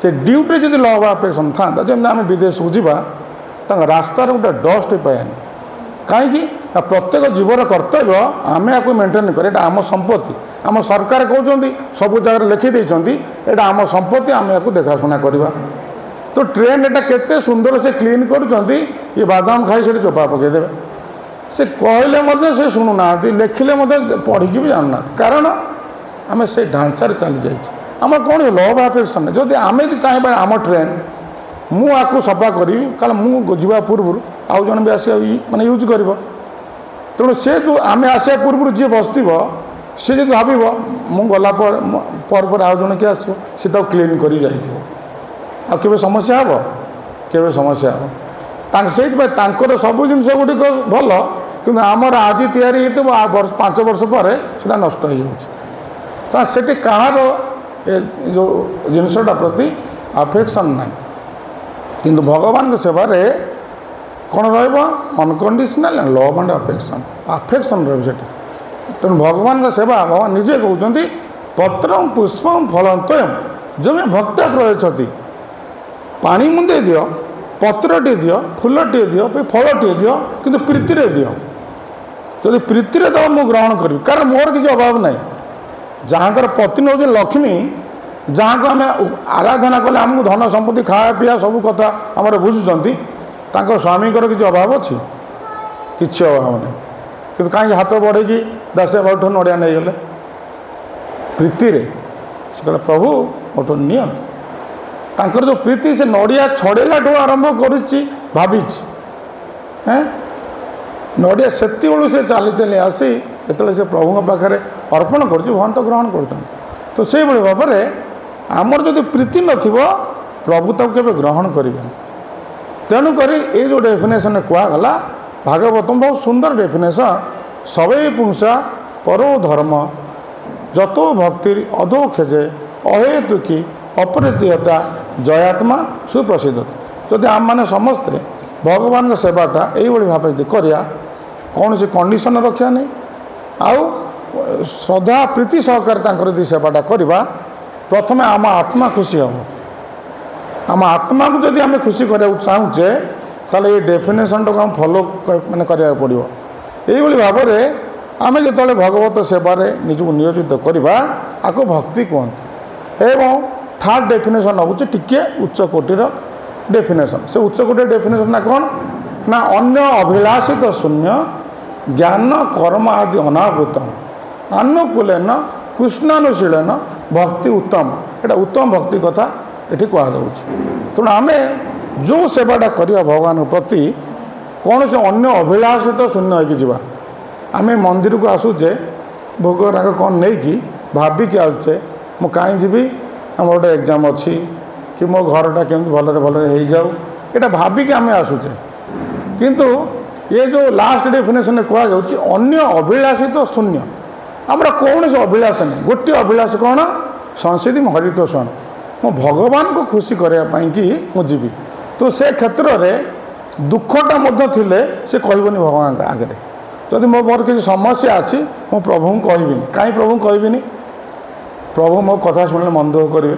Speaker 1: से ड्यूटी जब लव अफेक्शन था जमी आम विदेश को जावा रास्तार गोटे डस्ट पाएनि कहीं प्रत्येक जीवर कर्तव्य आम या मेन्टेन कर आम संपत्ति आम सरकार कहते सब जगह लिखिदे यहाँ आम संपत्ति आम या देखाशुना करवा तो ट्रेन एटा केते सुंदर से क्लीन करुँच ये बादाम खाई से चोपा पकईदे से कहले से शुणुना लिखिले पढ़ी भी जानना कारण आम से ढांचार चली जाइए आम कौन लव अफेक्शन जदि आम चाहिए आम ट्रेन मुझे सफा करी कारण मुझे पूर्व आउ जन भी आस माने यूज कर तेणु से जो आम आसा पूर्व जी बस सी जो भाव मुला पर आउ जन किए आसो सी क्लीन कर के समस्या हे के समस्या हे से सब जिन गुटिक भल कि आमर आज तैयारी 5 वर्ष पर नष्ट हो जाए कहार जो जिनसटा प्रति अफेक्शन ना किंतु भगवान के सेवार कौन रनकंडीशनल लव एंड अफेक्शन रही तेणु भगवान का सेवा भगवान निजे कहते पत्र पुष्प फलंत जो भक्त प्रयच्छति पानी मुंदे दियो पत्रटे दियो फूलटे दियो फलटे दियो किंतु प्रीतिर दियो जदि प्रीतिर दब मु ग्रहण करी कारण मोर किसी अभाव ना जहाँकर पत्नी हूँ लक्ष्मी जहाँ को आम आराधना कले आमको धन संपत्ति खाया पीया सब कथा आम बुझुंट स्वामी किसी अभाव अच्छी किसी अभाव नहीं कि कहीं हाथ बढ़ेगी दासिया बाबू नड़िया नहीं गले प्रीति से कहले प्रभु मोठो नियंत तांकर जो प्रीति से नड़िया छड़ेला आरंभ करुच्ची भावी नड़िया से चली चली आसी जो से प्रभु पाखे अर्पण कर भगवान तो ग्रहण कर तो से भाव में आमर जो प्रीति न प्रभु तक के ग्रहण करेंगे तेणुक ये जो डेफिनेशन कहगला भागवत बहुत सुंदर डेफिनेशन सबै पुंसा परो धर्म जतो भक्ति अधो खेजे अहेतुकी अप्रतिहता जयात्मा सुप्रसिद्ध जदि आम मैंने समस्ते भगवान सेवाटा यही भाव करिया कौन सी कंडीशन रखा नहीं आउ श्रद्धा प्रीति सहकार यदि सेवाटा करवा प्रथम आम आत्मा खुशी हम आम आत्मा को जदि आम खुशी करने चाहूचे ताले ये डेफिनेशन टाक हम फॉलो माने करिया पड़ो यही भाव में आम जो भगवत सेवार निजक नियोजित करवा आपको भक्ति कहते एवं थर्ड डेफिनेशन हूँ टिके उच्च कोटिर डेफिनेशन से उच्च कोटिर डेफिनेशन ना कौन ना अन्य अभिलाषित शून्य ज्ञान कर्म आदि अनावृतम अनुकूलन कृष्णानुशीलन भक्ति उत्तम एटा उत्तम भक्ति कथा ये कहु तेणु आम जो सेवाटा करिया भगवान प्रति कौन से अन्य अभिलाषित शून्य हो आम मंदिर को आसुचे भोग राग कौन नहीं कि भाविकी आसुचे मु कहीं जी आम गोटे एग्जाम अच्छी कि मो घरटा केमती भलरे भलरे हो जाऊ यहाँ भाविकी आम आसुचे किंतु ये जो लास्ट डेफिनेशन कहुच्छी अन्य अभिलाषित शून्य आमर कौन से अभिलाष नहीं गोटे अभिलाष कौन संस्कृति हरितोषण मो भगवान को खुशी करने कि मुझी तो से क्षेत्र में दुखटा थे से कहबनी भगवान आगे जदि मो मोर किसी समस्या अच्छी मो प्रभु को कहबी कहीं प्रभु कहबी प्रभु मो कथा शुणिले मन दुख करेंगे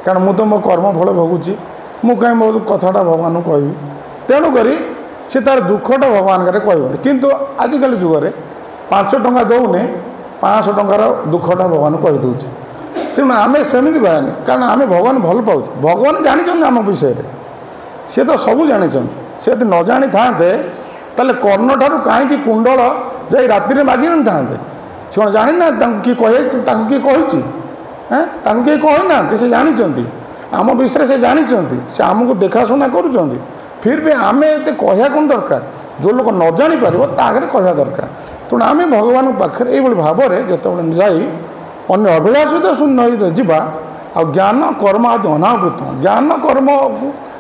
Speaker 1: कारण मु तो मो कर्म फल भोगुची मु कहीं मो कथाटा भगवान को कहबी तेणुक से तार दुखटा भगवान के कहबनी किंतु आजिकल जुगे 5 टंका दौने 500 टंकार दुखटा भगवान कहीदे तेणु आम सेमती कहनी कारण आम भगवान भल पाऊँ भगवान जानी आम विषय सी तो सब जानी से न जानी था ताले कर्ण ठार कहीं कुंडल जा राति मागे न था से कौन जानी ना किए कही कहना से जानी आम विषय से जानी से आमको देखाशुना कर फिर भी आम ये कह कौन दरकार जो लोग न जापर ताकि कह दरकार तेणु आम भगवान पाखे ये भाव में जो जाई अन्य अभिलाषित शून्य जावा आ ज्ञान कर्म आदि अनावृत ज्ञान कर्म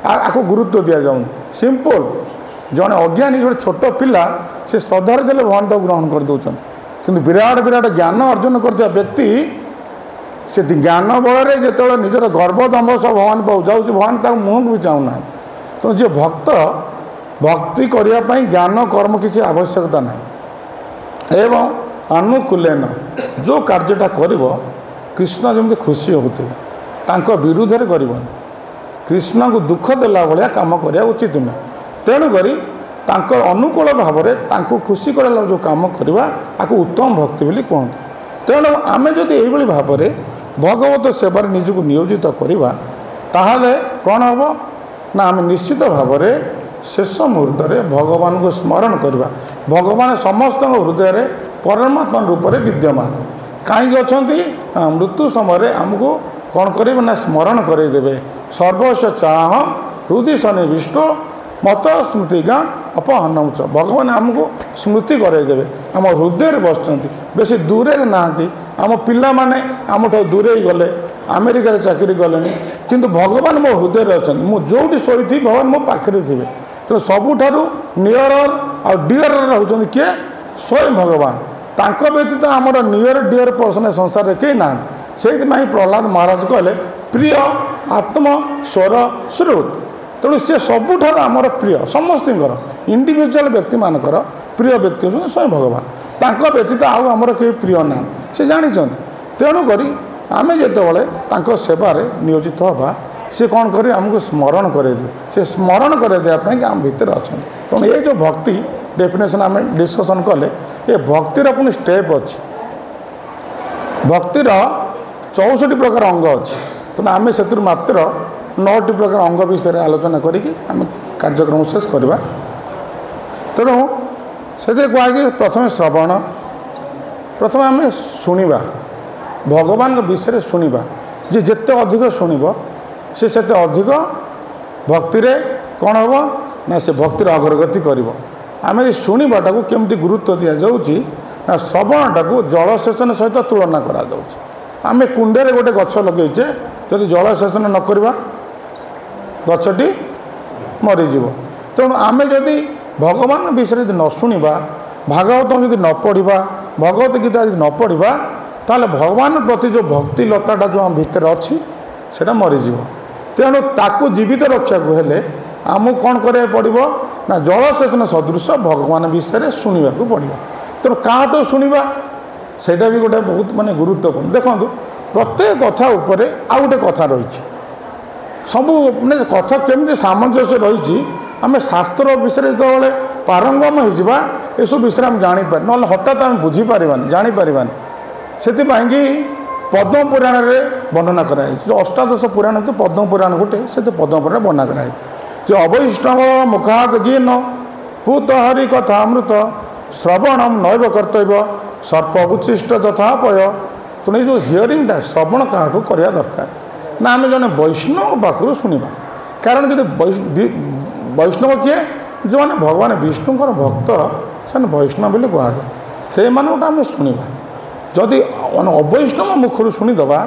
Speaker 1: आपको गुरुत्व दि जाऊँ सिंपल जड़े अज्ञानी जो छोट पिला से श्रद्धार देले भगवान तो ग्रहण कर दौरान किंतु विराट विराट ज्ञान अर्जन करता व्यक्ति से ज्ञान बल जो निजर गर्भदम्भ सब भगवान पाऊ जाऊँ भगवान तक मुँह को भी चाहूना तेणु जी भक्त भक्ति करने ज्ञान कर्म किसी आवश्यकता ना एवं अनुकूलन जो कार्यटा कर कृष्ण जमी खुशी होते विरुद्ध में कर कृष्ण को दुख देला भाया कम करवा उचित नुह तेणुक अनुकूल भाव में खुशी कराला जो कम करवा आपको उत्तम भक्ति बोली कहते तेणु आम जदि यही भाव में भगवत सेवार निजक नियोजित करवा ताहले कौन हम ना आम निश्चित भाव में शेष मुहूर्त में भगवान को स्मरण करवा भगवान समस्त हृदय में परमात्मा रूप में विद्यमान कहीं अच्छा मृत्यु समय आमको कौन करेंगे ना स्मरण करदेवे सर्वस्व चाह हृदय सन्निविष्ट मत स्मृति गाँ अपहन उच्च भगवान आमको स्मृति करदेवे आम हृदय बस बेसी दूर ना आम पिला माने आम दूरे गले अमेरिका चाकरी गले किंतु भगवान मो हृदय अच्छा मुझे शोई भगवान मो पाखे थे तो सबुठारु नियर आ डियर होती किए स्वयं भगवान तांको व्यतीत आमर नियर डियर पर्सन संसार में कहीं ना से प्रहलाद महाराज कहले प्रिय आत्म स्वर श्रुत तेणु सी सबुठार आमर प्रिय समस्त इंडिविजुअल व्यक्ति मानकर प्रिय व्यक्ति होते स्वयं भगवान तांको व्यतीत आमर कहीं प्रिय ना से जानी तेणुक आम जो सेवार नियोजित हवा सी कौन कर आमको स्मरण करे से स्मरण करे देवाई कि आम भितर अच्छा तेणु ये जो भक्ति डेफिनेशन आम डिस्कसन कले ये भक्तिर पुणी स्टेप अच्छी भक्तिर 64 प्रकार अंग अच्छी तेणु आम से मात्र 9टी प्रकार अंग विषय आलोचना करें कार्यक्रम शेष करवा तेणु से कहुए प्रथम श्रवण प्रथम आम शुणा भगवान विषय शुणा जी जिते अधिक शुणव से अधिक भक्ति कौन हम ना से भक्तिर अग्रगति कर आम शुणाटा को केमती गुरुत्व दि जाऊँगी ना श्रवणटा को जलसेचन सहित तुलना करा आम कुंडे गोटे गछ लगेचे जदि जलसेचन न करवा गछटी मरीज तेणु आम जदि भगवान विषय न शुणा भागवत जदि न पढ़ा भगवत गीता यदि न पढ़ा ताले भगवान प्रति जो भक्ति लताटा जो आम भितर अच्छी से मरीज तेणु ताकू जीवित रक्षा को हेले आमको कौन करा पड़ो ना जलसेचन सदृश भगवान विषय शुणा को पड़ो तेणु काटो शुणा सेटा भी गोटे बहुत माने गुरुत्वपूर्ण देखो प्रत्येक कथा उपरे आ गोटे कथा रही सबू मैंने कथा केमती सामंजस्य रही आम शास्त्र विषय जो पारंगम होगा ये सब विषय आम जापर ना हठात आम बुझीपार जापरानी से पद्म पुराण में वर्णना कराई जो अष्टादश पुराण तो पद्म पुराण गोटे से पद्म पुराण वर्णना कराई जो अवैष्णव मुखाद गीन पूत हरि कथामृत श्रवणम नैव कर्तव्य सर्प उच्छिष्ट तथापय तेणु जो हियरिंगटा श्रवण क्या करवा दरकार ना आम जन वैष्णव पाखु शुणा कारण जो वैष्णव किए जो मैंने भगवान विष्णुकर भक्त से वैष्णव बोली कहुए से आम शुणा जदि अवैष्णव मुखर शुणीदे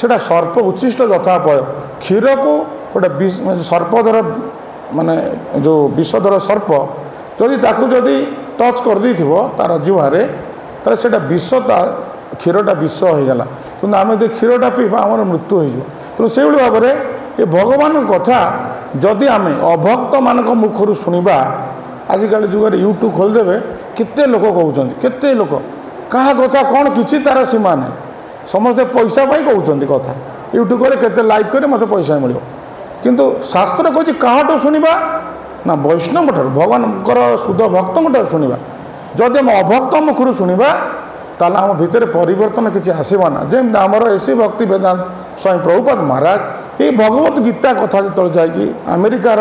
Speaker 1: से सर्प उच्छिष्ट यथापय क्षीर को गोटे सर्पधर माने जो विषधर सर्प जदि ताकू जदि टच कर दी तार जुहारे तार से विषता क्षीरटा विष होगा कि आम जो क्षीरटा पीवा आम मृत्यु हो तेणु से भाव में ये भगवान कथा जदि आम अभक्त मान मुखर शुणा आजिकल जुगे यूट्यूब खोलदेवे केते लोक कहते केते लोक क्या कथा कौन किसी तार सीमा ना समस्ते पैसा पाई कहते कथा यूट्यूब केते लाइक करे मत पैसा मिल किंतु शास्त्र कहे क्या शुणा ना वैष्णव ठार भगवान शुद्ध भक्त शुणा जदि आम अभक्त मुखर शुणा ताल आम भितर परिवर्तन किसी आसवा ना जमी आमर एसी भक्ति वेदांत स्वामी प्रभुपाद महाराज ये भगवत गीता कथा जो जाकि अमेरिकार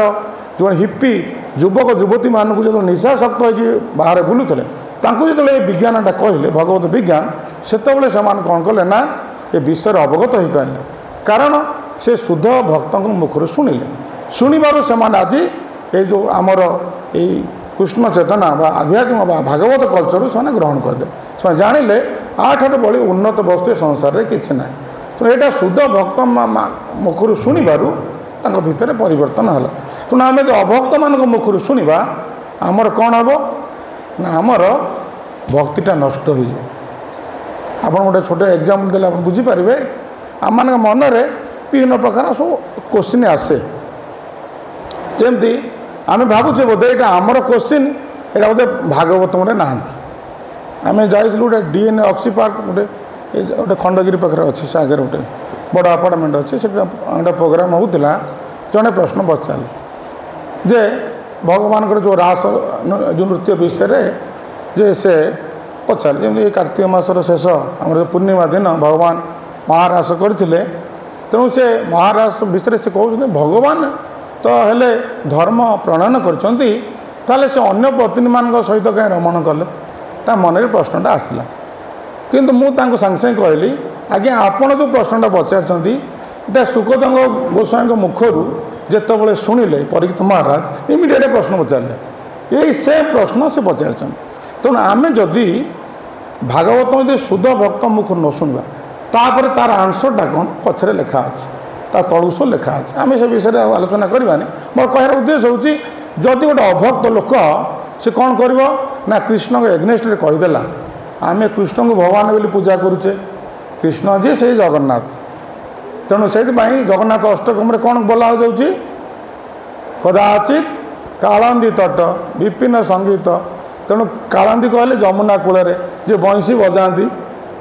Speaker 1: जो हिप्पी युवक युवती मानक जो निशाशक्त हो बाहर बुलूले जो विज्ञानटा कहले भगवत विज्ञान से कौन कले ना ये विषय अवगत हो पारे कारण से शुद्ध भक्त मुखर शुणिले शुणवर से आज ये जो आमर ये कृष्ण चेतना आध्यात्मिक भागवत कल्चर से ग्रहण करदे से जानिले आठार बड़ी उन्नत वस्तु संसार में किसी ना तो यहाँ शुद्ध भक्त मुखर शुणवर भितर परिवर्तन है तेणु आम जो अभक्त मान मुखर शुणा आमर कौन हम ना आमर भक्तिटा नष्ट हो आप गोटे छोटे एग्जाम्पल देते आप बुझीपारे आम मान मनरे विभिन्न प्रकार सब क्वेश्चन आसे जमती आम भावुचे बोधे यहाँ आमर क्वेश्चन यहाँ बोधे भागवत में ना आम जाइलु गोटे डीएनए ऑक्सी पार्क गोटे गोटे खंडगिरी पाखे अच्छे से आगे गोटे बड़ अपार्टमेंट अच्छे से गोटे प्रोग्राम होता जड़े प्रश्न पचारे जे भगवान जो रास जो नृत्य विषय जे से पचारे जमी कार्तिक मासर शेष आम पूर्णिमा दिन भगवान महारास करते तेणु से महारास विषय से कहते भगवान तो हेले धर्म प्रणयन करते से अन्य पत्नी मान सहित कहीं रमण कले ता मन में प्रश्नटा आसला किंतु मु सांगे सांगे कहली आज्ञा आपण जो प्रश्नटा पचार सुखदंग गोस्वामी मुखर जिते शुणिले परीक्षित महाराज इमिडिएट प्रश्न पचारे यही सेम प्रश्न से पचार तेणु आम जदि भागवत जो शुद्ध भक्त मुखर न शुणा तापर तार आंसरटा कौन पछरे लिखा अच्छे ता तलु सब लिखा अच्छे आम से विषय आलोचना करवानी मोर कहर उद्देश्य हूँ जदि गोटे अभक्त लोक से कौन कर ना कृष्ण को एग्नेस्ट कहीदेला आम कृष्ण को भगवान बोली पूजा करुचे कृष्ण जी से जगन्नाथ तेणु से जगन्नाथ अष्टकम कौन बोला जाऊँगी कदाचित कालंदी तट विपिन संगीत तेणु कालंदी कहले जमुना कूल जे बंशी बजाती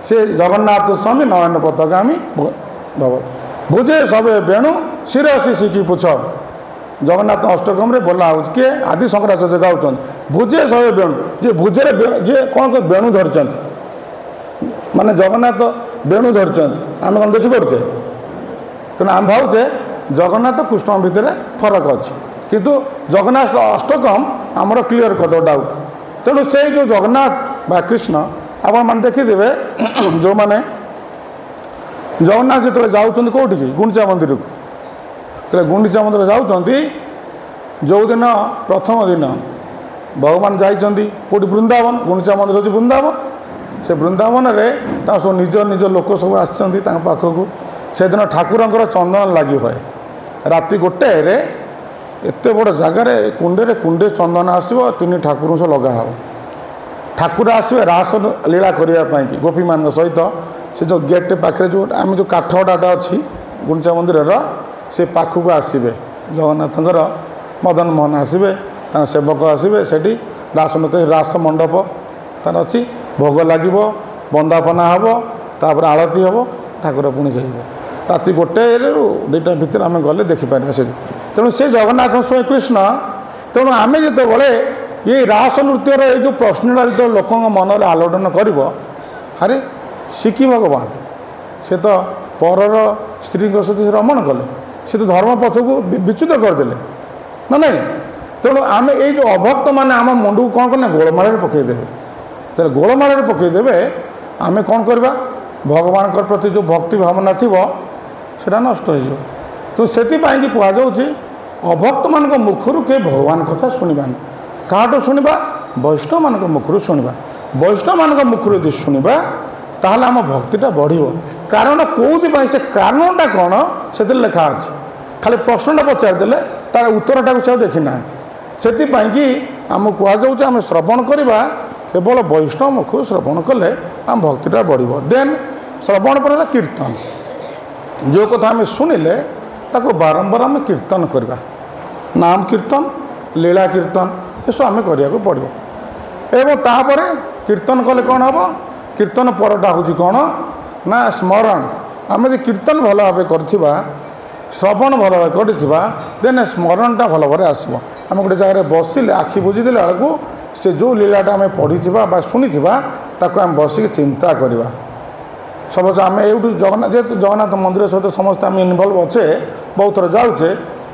Speaker 1: से जगन्नाथ स्वामी नयन पथगामी भगवत भुजे सबे बेणु शिरसी शिखी पुछ जगन्नाथ अष्टकम बोला हो किए आदि शंकराचार्य गाँव भुजे सबे बेणु जे भुजे जे कौन कर बेणु धरते माने जगन्नाथ बेणु धरते आम कौन देखिपे तेणु आम भावचे जगन्नाथ कृष्ण भितर फरक अच्छी किंतु जगन्नाथ अष्टकम आमर क्लीयर कर डाउट तेणु से जो जगन्नाथ बा कृष्ण आपण मैंने देखिथे जो मैंने जगन्नाथ जो जाऊँ कौटी की गुंडीचा मंदिर को गुंडीचा मंदिर जाऊँच जो दिन प्रथम दिन भगवान जाइंट कौटी वृंदावन गुंडीचा मंदिर हूँ वृंदावन से वृंदावन में सब निज निज लोक सब आखक से दिन ठाकुर चंदन लगी हुए राति गोटे एत बड़ जगार कुंडे कुंडे चंदन आसो तीन ठाकुर सब लगा हो ठाकुर आसवे रास लीला करने की गोपी मान सहित से जो गेट पाखे जो आम जो काठगढ़ा अच्छी गुंडीचा मंदिर से पाखक आसवे जगन्नाथर मदन मोहन आसवे सेवक आसवे से रास मंडप तार अच्छी भोग लगे बंदापना हम तापर आरती हम ठाकुर पुणी जाइए राति गोटे दुईटा भितर आम गले देखिपारे से तेणु से जगन्नाथ स्वयं कृष्ण तेणु आम जो ये रास नृत्यर ये जो प्रश्नटा जो लोक मन आलोड़न कर अरे शिखी भगवान से तो परर स्त्री सहित रमण कले से तो धर्म पथ को विच्युत करदे ना नहीं तेणु आम ये जो अभक्त मैंने आम मुंड को कौन करना गोलमाल पकईदे तो गोलमाल पकईदे आम कौन करवा भगवान प्रति जो भक्ति भावना थी से नष्ट हो तो से कहुच्छे अभक्त मान मुखर के भगवान कथा शुणा क्या शुणा वैष्णव मान मुखर शुणा वैष्णव मान मुखर यदि शुणा ताहले आम भक्तिटा बढ़ कारण कौन से कारणटा कौन से लिखा अच्छे खाली प्रश्नटा पचारिदेले तार उत्तरटा से देखी ना से आम कहुच्छे आम श्रवण करवा केवल वैष्णव मुख श्रवण कले आम भक्तिटा बढ़ देन श्रवण पर कीर्तन जो कथा आम शुणिले ताको बारंबार आम कीर्तन करवा नाम कीर्तन लीला कीर्तन ये सब आम करने पड़ो एवं तापर कीर्तन कले कौन हम कीर्तन परटा हूँ कौन ना स्मरण आम यदि कीर्तन भल भाव करथिबा श्रवण भल भाव करथिबा देन स्मरणटा भल भाव आसब आम गोटे जगह बसिले आखि बुझीदे बेलू से जो लीलाटा आम पढ़ी शुणी ताको आम बसिक चिंता करवा सब आम यूँ जगन्नाथ जेहतु जगन्नाथ मंदिर सहित समस्त आम इनवल्व अच्छे बहुत थर जाऊे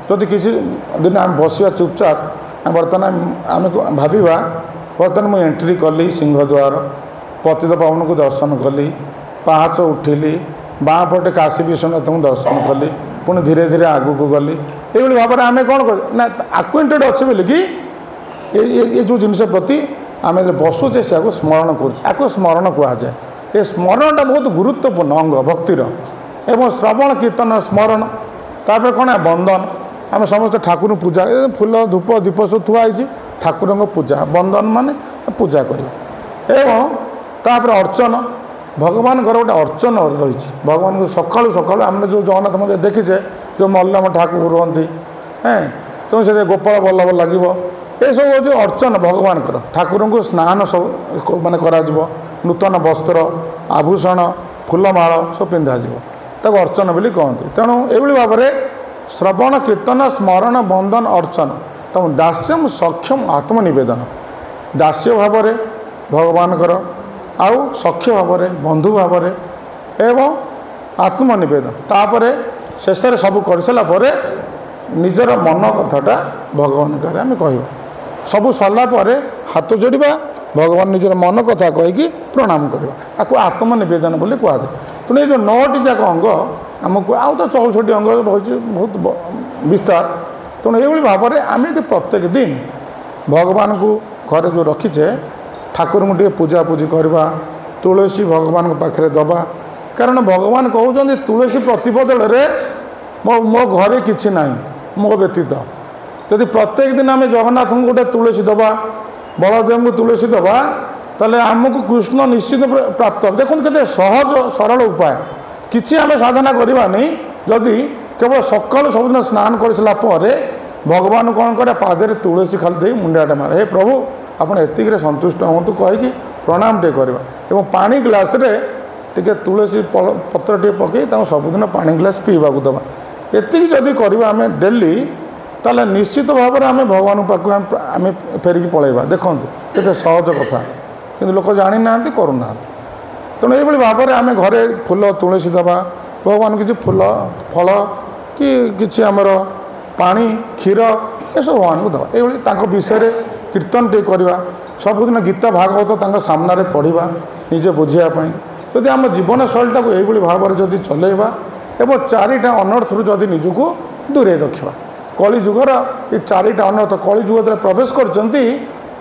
Speaker 1: जदि किसी दिन आम बसवा चुपचाप बर्तमान आम भाविबा बर्तमान मुझे एंट्री कली सिंहद्वार पतित पावन को दर्शन कली पाहाच उठिली बाँ पटे काशी विश्वनाथ को दर्शन कली पुणी धीरे धीरे आगू को गली ये भाव में आम कौन कर आक्वेंटेड अच्छे बोल कि ये जो जिनस प्रति आम बसुचे से स्मरण कर स्मरण कहुए ये स्मरणटा बहुत गुरुत्वपूर्ण अंग भक्तिर एवं श्रवण कीर्तन स्मरण तापर कौन है बंदन आम समस्त ठाकुर पूजा फूल धूप दीप सब थुआई ठाकुर पूजा बंदन माने पूजा कर एवं तापर अर्चन भगवान गोटे अर्चन रही भगवान को सकालू सकालू आम जो जगन्नाथ मंदिर देखीचे जो मल्लम ठाकुर रुहति तेणु से गोपाल बल्लभ लगे ये सब हूँ अर्चन भगवान ठाकुर को स्नान सब माने करा नूतन वस्त्र आभूषण फूलमाल सब पिंधा तक अर्चन बोली कहते तेणु ये भाव में श्रवण कीर्तन स्मरण बंदन अर्चन तम दास्यम सक्षम आत्मनिवेदन दास्य भाव में भगवान आउ सख्य भाव में बंधु भाव में एवं आत्मनिवेदन तापर शेष सब कर सारापर निजर मन कथाटा भगवान का आम कह सब सरलापर हाथ जोड़ा भगवान निजर मन कथा कहीकि प्रणाम करवा आपको आत्मनिवेदन बोली कहुए तेणु ये 9टी जाक अंग आमको आउ तो 64 अंग रही बहुत विस्तार तेणु ये भाव में आम यदि प्रत्येक दिन भगवान को घर जो रखीचे ठाकुर को टे पूजा पूजी करवा तुलसी भगवान पाखे दबा कारण भगवान कहते तुलसी प्रतिबदल मो घरे किसी ना मो व्यतीत जदि प्रत्येक दिन आम जगन्नाथ को गोटे तुलसी दबा बलदेव को तुलसी दबा ताले आमको कृष्ण निश्चित प्राप्त देखो के सहज सरल उपाय किसी आम साधना करवा नहीं जदि केवल सकाल सबुदिन स्नान कर सारापर भगवान कौन करे पादे तुलसी खाली दे मुंडाटे मारे हे प्रभु आपड़ एतिक संतुष्ट हूँ कहीकि प्रणाम टे करवा एवं पानी ग्लास टिके तुलसी पत्र टे पकई सबुदिन पानी ग्लास पीवा देवा एति जदि करवा आम डेली ताले निश्चित भाव में आम भगवान पाक आम फेरिकी पलैबा देखूँ केते सहज कथा कि लोक जानी ना करूना तेणु ये भाव में आम घरे फूल तुलसी देवा भगवान किसी फूल फल कि किसी आमर पानी क्षीर ये सब भगवान को देवा ये विषय कीर्तन टे करवा सबुदिन गीता भागवत सामने पढ़ा निजे बुझापी जदि आम जीवन शैलीटा को यही भाव में जदि चलैबा एवं चारिटा अनर्थरू जदि निजको दूरे रखा कली जुगर ये चारिटा अनर्थ कली जुग प्रवेश करते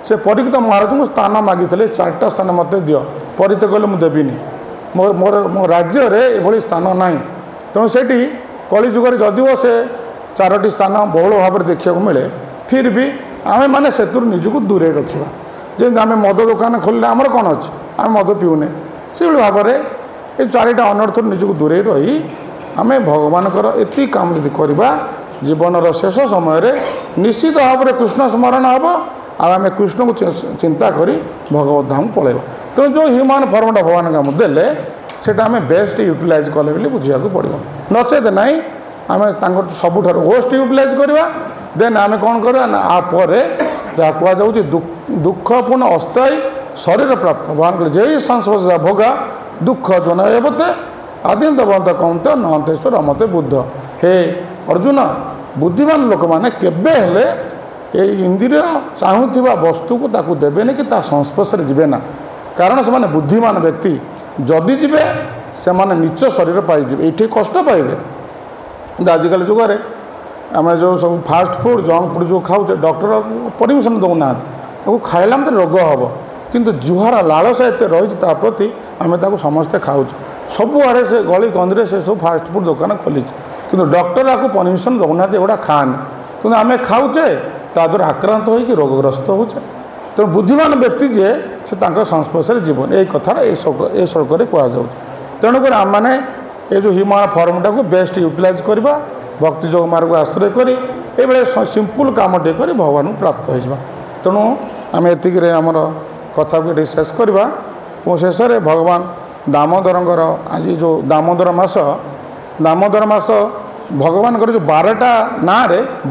Speaker 1: से परीक्षित महाराज को स्थान मागी चार्टा स्थान मत दियो परित कहले मुझे देवी मोर मो राज्य ये स्थान ना तेणु से कली जुगर जदिव से चारोटी स्थान बहुल भाव में देखा मिले फिर भी आम मैंने से निजको दूरे रखा जमी आम मद दुकान खोलिले आमर कौन अच्छे आम मद पीऊने से भाव में ये चारिटा अनर्थ निजको दूरे रही आम भगवान एति काम यदि करवा जीवन शेष समय निश्चित भाव में कृष्ण स्मरण हम आम कृष्ण को चिंता करी भगवत धाम पलैबा तेणु जो ह्यूमान फर्मटा भगवान आम देले सेटा आम बेस्ट यूटिलाइज कले बोली बुझा पड़ो नचेत ना आम सबुठ होस्ट यूटिलाइज करवा देन आम कौन करवा ना आपर जहाँ कहुच्छे दुखपूर्ण अस्थायी शरीर प्राप्त भगवान कहले जय संस्पर्श भोगा दुख जन एवते आदिंत बंत कौंत नहंतेश्वर मते बुद्ध हे अर्जुन बुद्धिमान लोक मैंने केबे हेले ये इंद्रिय चाहूबा वस्तु को ताकू देवेनि कि ता संस्पर्श जीवे ना कारण से माने बुद्धिमान व्यक्ति जदि जीवे से माने नीच शरीर पाइबे ये कष्ट पाइबे आजिकल जुगे आम जो सब फास्ट फूड जंक फूड जो खाऊे डॉक्टर परमिशन दौना खाइला मत रोग हम किंतु जुहार लालसा एत रही प्रति आम समस्ते खाऊे सबुआड़े से गली कंदी से सब फास्ट फूड दुकान खोली कि डॉक्टर आपको परमिशन दौना एगुड़ा खाने कि आम खाऊे ताद्वारा आक्रांत हो रोगग्रस्त होचे तेणु बुद्धिमान व्यक्ति जे से संस्पर्श जीवन यही कथा ये श्लोक कहुच्छे तेणुक आम मैंने ये जो ह्यूमान फॉर्मटा को बेस्ट यूटिलाइज करवा भक्ति जोग मार्ग आश्रय करी ये सिंपल कम टे कर भगवान प्राप्त हो तेणु आम एतिक आमर कथा को शेष करवा शेष में भगवान दामोदर आज जो दामोदर मास भगवान जो 12टा ना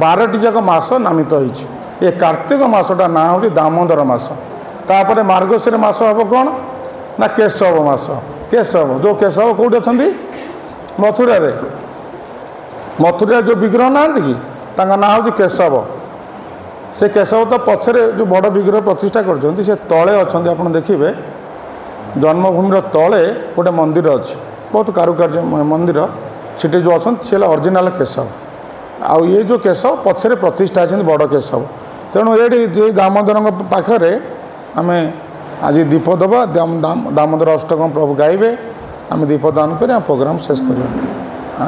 Speaker 1: 12टी जाक मास नामित होती ये कार्तिक मासटा ना हूँ दामोदर मास तापर मार्गशीर मास हम कौन ना केशव मास केशव जो केशव कौटी अच्छा मथुरा जो विग्रह ना कि ना हूँ केशव से केशव तो पछरे जो बड़ विग्रह प्रतिष्ठा कर तले अच्छा आप देखिए जन्मभूमि तले गोटे मंदिर अच्छी बहुत कारुकार्य मंदिर सीटे जो अच्छा सी ओरिजिनल केशव आउ ये जो केशव पछरे प्रतिष्ठा अच्छे बड़ केशव तेणु ये दामोदर पाखे आम आज दीप दबा दामोदर अष्टकम प्रभु गाइबे आम दीपदान कर प्रोग्राम शेष करवा।